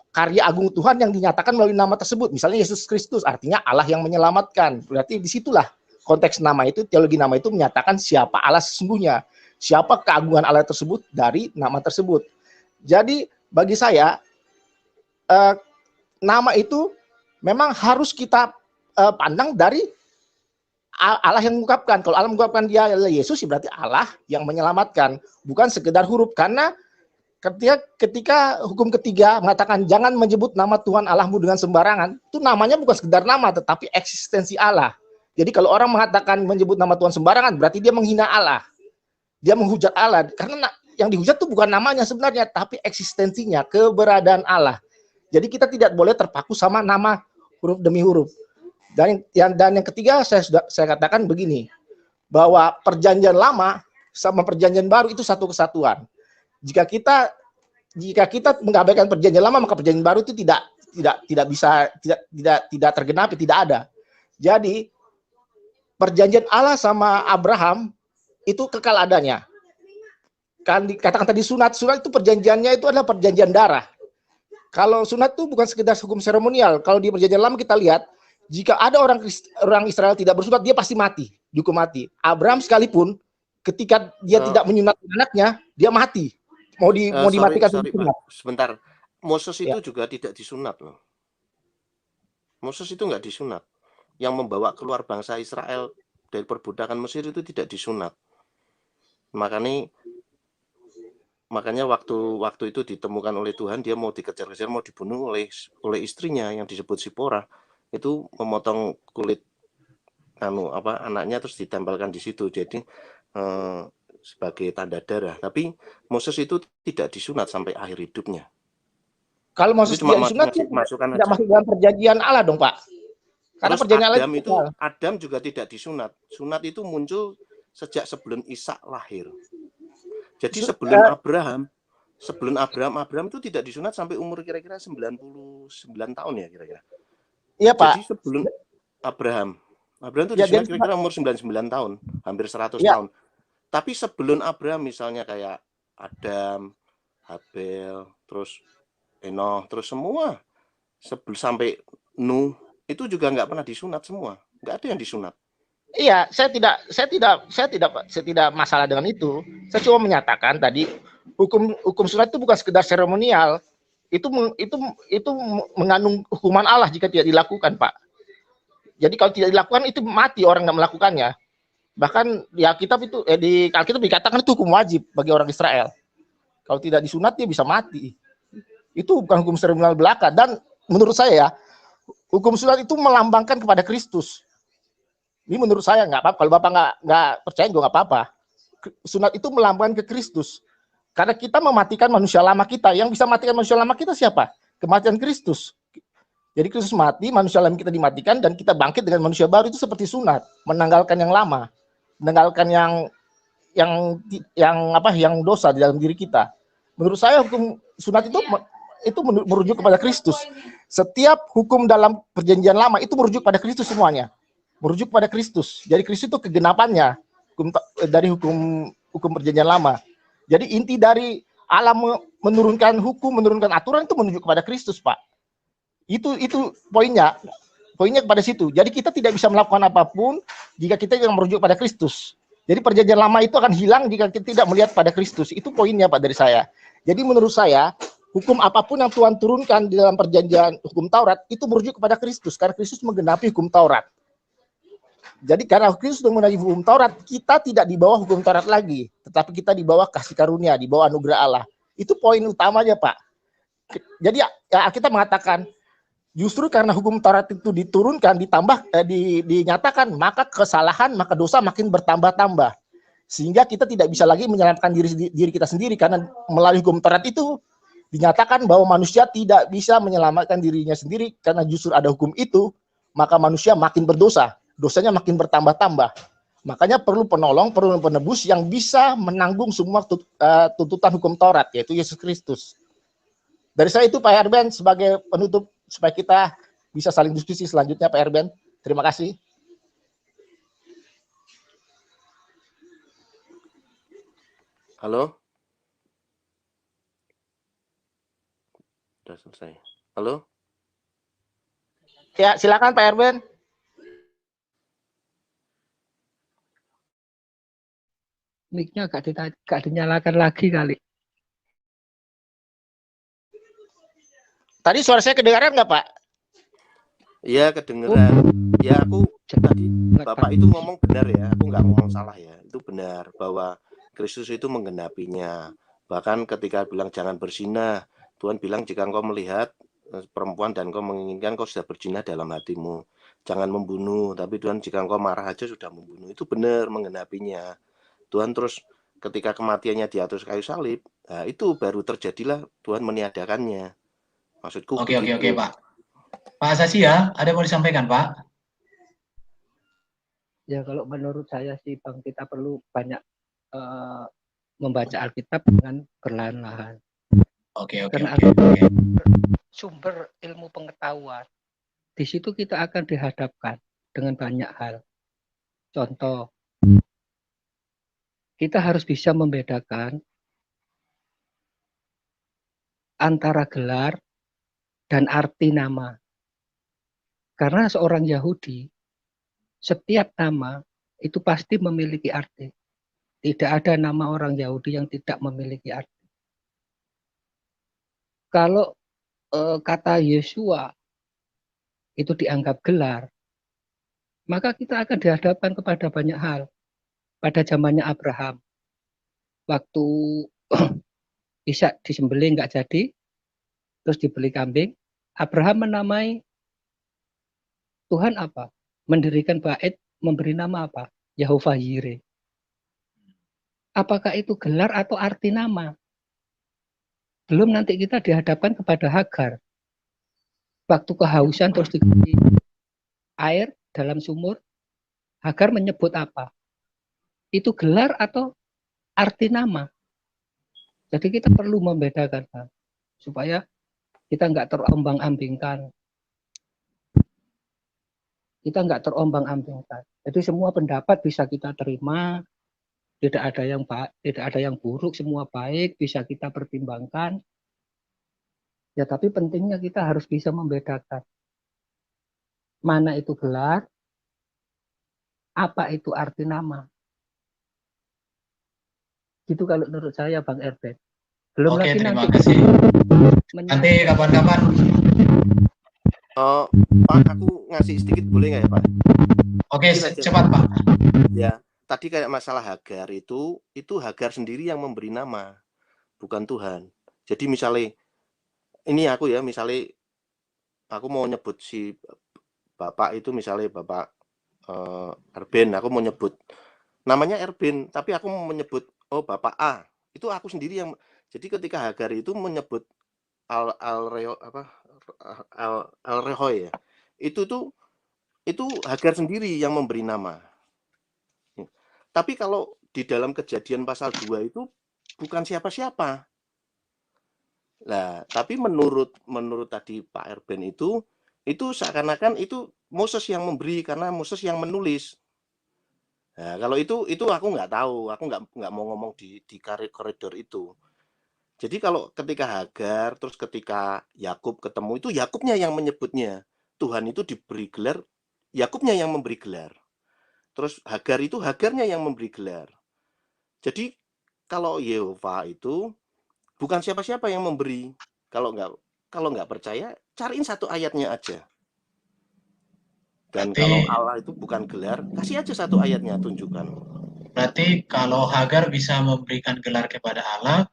karya agung Tuhan yang dinyatakan melalui nama tersebut. Misalnya Yesus Kristus, artinya Allah yang menyelamatkan. Berarti disitulah konteks nama itu, teologi nama itu menyatakan siapa Allah sesungguhnya, siapa keagungan Allah tersebut dari nama tersebut. Jadi bagi saya nama itu memang harus kita pandang dari Allah yang mengungkapkan. Kalau Allah mengungkapkan dia adalah Yesus, berarti Allah yang menyelamatkan, bukan sekedar huruf. Karena ketika hukum ketiga mengatakan jangan menyebut nama Tuhan Allahmu dengan sembarangan, itu namanya bukan sekedar nama, tetapi eksistensi Allah. Jadi kalau orang mengatakan menyebut nama Tuhan sembarangan, berarti dia menghina Allah. Dia menghujat Allah. Karena yang dihujat itu bukan namanya sebenarnya, tapi eksistensinya, keberadaan Allah. Jadi kita tidak boleh terpaku sama nama huruf demi huruf. Dan yang ketiga saya katakan begini, bahwa perjanjian lama sama perjanjian baru itu satu kesatuan. Jika kita mengabaikan perjanjian lama, maka perjanjian baru itu tidak bisa tidak tergenapi, tidak ada. Jadi perjanjian Allah sama Abraham itu kekal adanya. Kan dikatakan tadi sunat itu perjanjiannya itu adalah perjanjian darah. Kalau sunat itu bukan sekedar hukum seremonial. Kalau di perjanjian lama kita lihat, jika ada orang Israel tidak bersunat, dia pasti mati, dihukum mati. Abraham sekalipun, ketika dia tidak menyunatkan anaknya, dia mati. Mau dimatikan. Sorry, Pak. Sebentar, Moses itu juga tidak disunat loh. Moses itu nggak disunat. Yang membawa keluar bangsa Israel dari perbudakan Mesir itu tidak disunat. Makanya waktu itu ditemukan oleh Tuhan, dia mau dikejar-kejar, mau dibunuh oleh istrinya yang disebut Sipora. Itu memotong kulit anaknya terus ditempelkan di situ, jadi sebagai tanda darah. Tapi Moses itu tidak disunat sampai akhir hidupnya. Kalau Moses tidak disunat, tidak masuk dalam perjanjian Allah dong, Pak. Karena terus perjanjian Allah itu Adam juga tidak disunat. Sunat itu muncul sejak sebelum Ishak lahir. Jadi sebelum Abraham itu tidak disunat sampai umur kira-kira 99 tahun ya kira-kira. Iya, Pak. Jadi sebelum Abraham itu disunat kira-kira umur 99 tahun, hampir 100 tahun. Tapi sebelum Abraham misalnya kayak Adam, Habel, terus Enoh, terus semua sampai Nuh itu juga nggak pernah disunat semua, nggak ada yang disunat. Iya, saya tidak masalah dengan itu. Saya cuma menyatakan tadi hukum sunat itu bukan sekedar seremonial. Itu mengandung hukuman Allah jika tidak dilakukan, Pak. Jadi kalau tidak dilakukan itu mati orang nggak melakukannya. Bahkan di Alkitab itu di Alkitab dikatakan itu hukum wajib bagi orang Israel. Kalau tidak disunat dia bisa mati. Itu bukan hukum seremonial belaka. Dan menurut saya hukum sunat itu melambangkan kepada Kristus. Ini menurut saya nggak apa-apa. Kalau Bapak nggak percaya juga nggak apa-apa. Sunat itu melambangkan ke Kristus. Karena kita mematikan manusia lama kita. Yang bisa matikan manusia lama kita siapa? Kematian Kristus. Jadi Kristus mati, manusia lama kita dimatikan, dan kita bangkit dengan manusia baru. Itu seperti sunat, menanggalkan yang lama, menanggalkan yang dosa di dalam diri kita. Menurut saya hukum sunat itu itu merujuk kepada Kristus. Setiap hukum dalam perjanjian lama itu merujuk pada Kristus semuanya. Merujuk pada Kristus. Jadi Kristus itu kegenapannya dari hukum perjanjian lama. Jadi inti dari Allah menurunkan hukum, menurunkan aturan itu menunjuk kepada Kristus, Pak. Itu poinnya. Poinnya kepada situ. Jadi kita tidak bisa melakukan apapun jika kita yang merujuk pada Kristus. Jadi perjanjian lama itu akan hilang jika kita tidak melihat pada Kristus. Itu poinnya, Pak, dari saya. Jadi menurut saya, hukum apapun yang Tuhan turunkan di dalam perjanjian hukum Taurat itu merujuk kepada Kristus. Karena Kristus menggenapi hukum Taurat. Jadi karena Kristus sudah menggenapi hukum Taurat, kita tidak di bawah hukum Taurat lagi. Tetapi kita di bawah kasih karunia, di bawah anugerah Allah. Itu poin utamanya, Pak. Jadi ya, kita mengatakan, justru karena hukum Taurat itu diturunkan, dinyatakan, maka kesalahan, maka dosa makin bertambah-tambah. Sehingga kita tidak bisa lagi menyelamatkan diri kita sendiri, karena melalui hukum Taurat itu dinyatakan bahwa manusia tidak bisa menyelamatkan dirinya sendiri, karena justru ada hukum itu, maka manusia makin berdosa, dosanya makin bertambah-tambah. Makanya perlu penolong, perlu penebus yang bisa menanggung semua tuntutan hukum Taurat, yaitu Yesus Kristus. Dari saya itu, Pak Herben, sebagai penutup, supaya kita bisa saling diskusi selanjutnya, Pak Herben. Terima kasih. Halo? Sudah selesai. Halo? Ya, silakan Pak Herben. Mic-nya gak dinyalakan lagi kali. Tadi suara saya kedengaran nggak, Pak? Iya, kedengeran. Ya, aku tadi Bapak itu ngomong benar ya. Aku nggak ngomong salah ya. Itu benar bahwa Kristus itu menggenapinya. Bahkan ketika bilang jangan berzina, Tuhan bilang jika engkau melihat perempuan dan engkau menginginkan, engkau sudah berzina dalam hatimu. Jangan membunuh, tapi Tuhan jika engkau marah aja sudah membunuh. Itu benar menggenapinya. Tuhan terus ketika kematiannya di atas kayu salib, nah itu baru terjadilah Tuhan meniadakannya. Maksudku Oke, begitu. Pak. Pak Asasi ya, ada mau disampaikan, Pak? Ya, kalau menurut saya sih, Bang, kita perlu banyak membaca Alkitab dengan perlahan-lahan. Oke. Karena sumber ilmu pengetahuan, di situ kita akan dihadapkan dengan banyak hal. Contoh, kita harus bisa membedakan antara gelar dan arti nama. Karena seorang Yahudi, setiap nama itu pasti memiliki arti. Tidak ada nama orang Yahudi yang tidak memiliki arti. Kalau kata Yesua itu dianggap gelar, maka kita akan dihadapkan kepada banyak hal. Pada zamannya Abraham, waktu Ishak disembelih nggak jadi, terus dibeli kambing, Abraham menamai Tuhan apa? Mendirikan bait, memberi nama apa? Yehovah Yireh. Apakah itu gelar atau arti nama? Belum nanti kita dihadapkan kepada Hagar. Waktu kehausan terus dikasih air dalam sumur, Hagar menyebut apa? Itu gelar atau arti nama? Jadi kita perlu membedakan, supaya kita nggak terombang-ambingkan. Jadi semua pendapat bisa kita terima, tidak ada yang baik, tidak ada yang buruk, semua baik, bisa kita pertimbangkan. Ya, tapi pentingnya kita harus bisa membedakan mana itu gelar, apa itu arti nama. Gitu kalau menurut saya, Bang Erben. Belum Oke, lagi terima nanti kasih. Nanti kapan-kapan. Pak, aku ngasih sedikit boleh nggak ya, Pak? Oke, cepat, Pak. Ya, tadi kayak masalah Hagar itu Hagar sendiri yang memberi nama, bukan Tuhan. Jadi misalnya, ini aku ya, misalnya aku mau nyebut si Bapak itu, misalnya Bapak Erben, aku mau nyebut namanya Erben, tapi aku mau menyebut oh Bapak A, itu aku sendiri yang. Jadi ketika Hagar itu menyebut Al-Rehoy ya, itu Hagar sendiri yang memberi nama. Tapi kalau di dalam Kejadian pasal 2 itu bukan siapa-siapa. Nah, tapi menurut tadi Pak Erben itu seakan-akan itu Moses yang memberi karena Moses yang menulis. Nah, kalau itu aku nggak tahu, aku nggak mau ngomong di koridor itu. Jadi kalau ketika Hagar, terus ketika Yakub ketemu itu Yakubnya yang menyebutnya. Tuhan itu diberi gelar, Yakubnya yang memberi gelar. Terus Hagar itu Hagarnya yang memberi gelar. Jadi kalau Yehova itu bukan siapa-siapa yang memberi. Kalau nggak percaya, cariin satu ayatnya aja. Dan Berarti, kalau Allah itu bukan gelar, kasih aja satu ayatnya, tunjukkan. berarti kalau Hagar bisa memberikan gelar kepada Allah,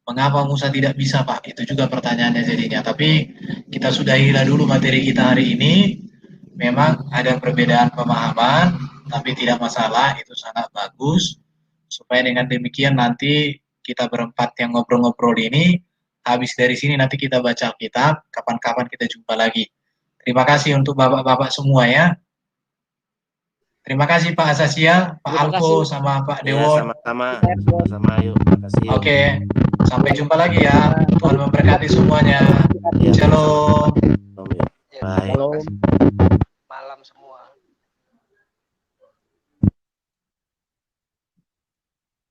mengapa Musa tidak bisa, Pak? Itu juga pertanyaannya jadinya. Tapi kita sudahilah dulu materi kita hari ini. Memang ada perbedaan pemahaman, tapi tidak masalah, itu sangat bagus. Supaya dengan demikian nanti kita berempat yang ngobrol-ngobrol ini, habis dari sini nanti kita baca Alkitab, kapan-kapan kita jumpa lagi. Terima kasih untuk bapak-bapak semua ya. Terima kasih Pak Asasia, Pak Alko, sama Pak Ya, Dewon. sama-sama, yuk. Makasih. Oke, sampai jumpa lagi ya. Tuhan memberkati semuanya. Ya, Shalom. Bye. Shalom.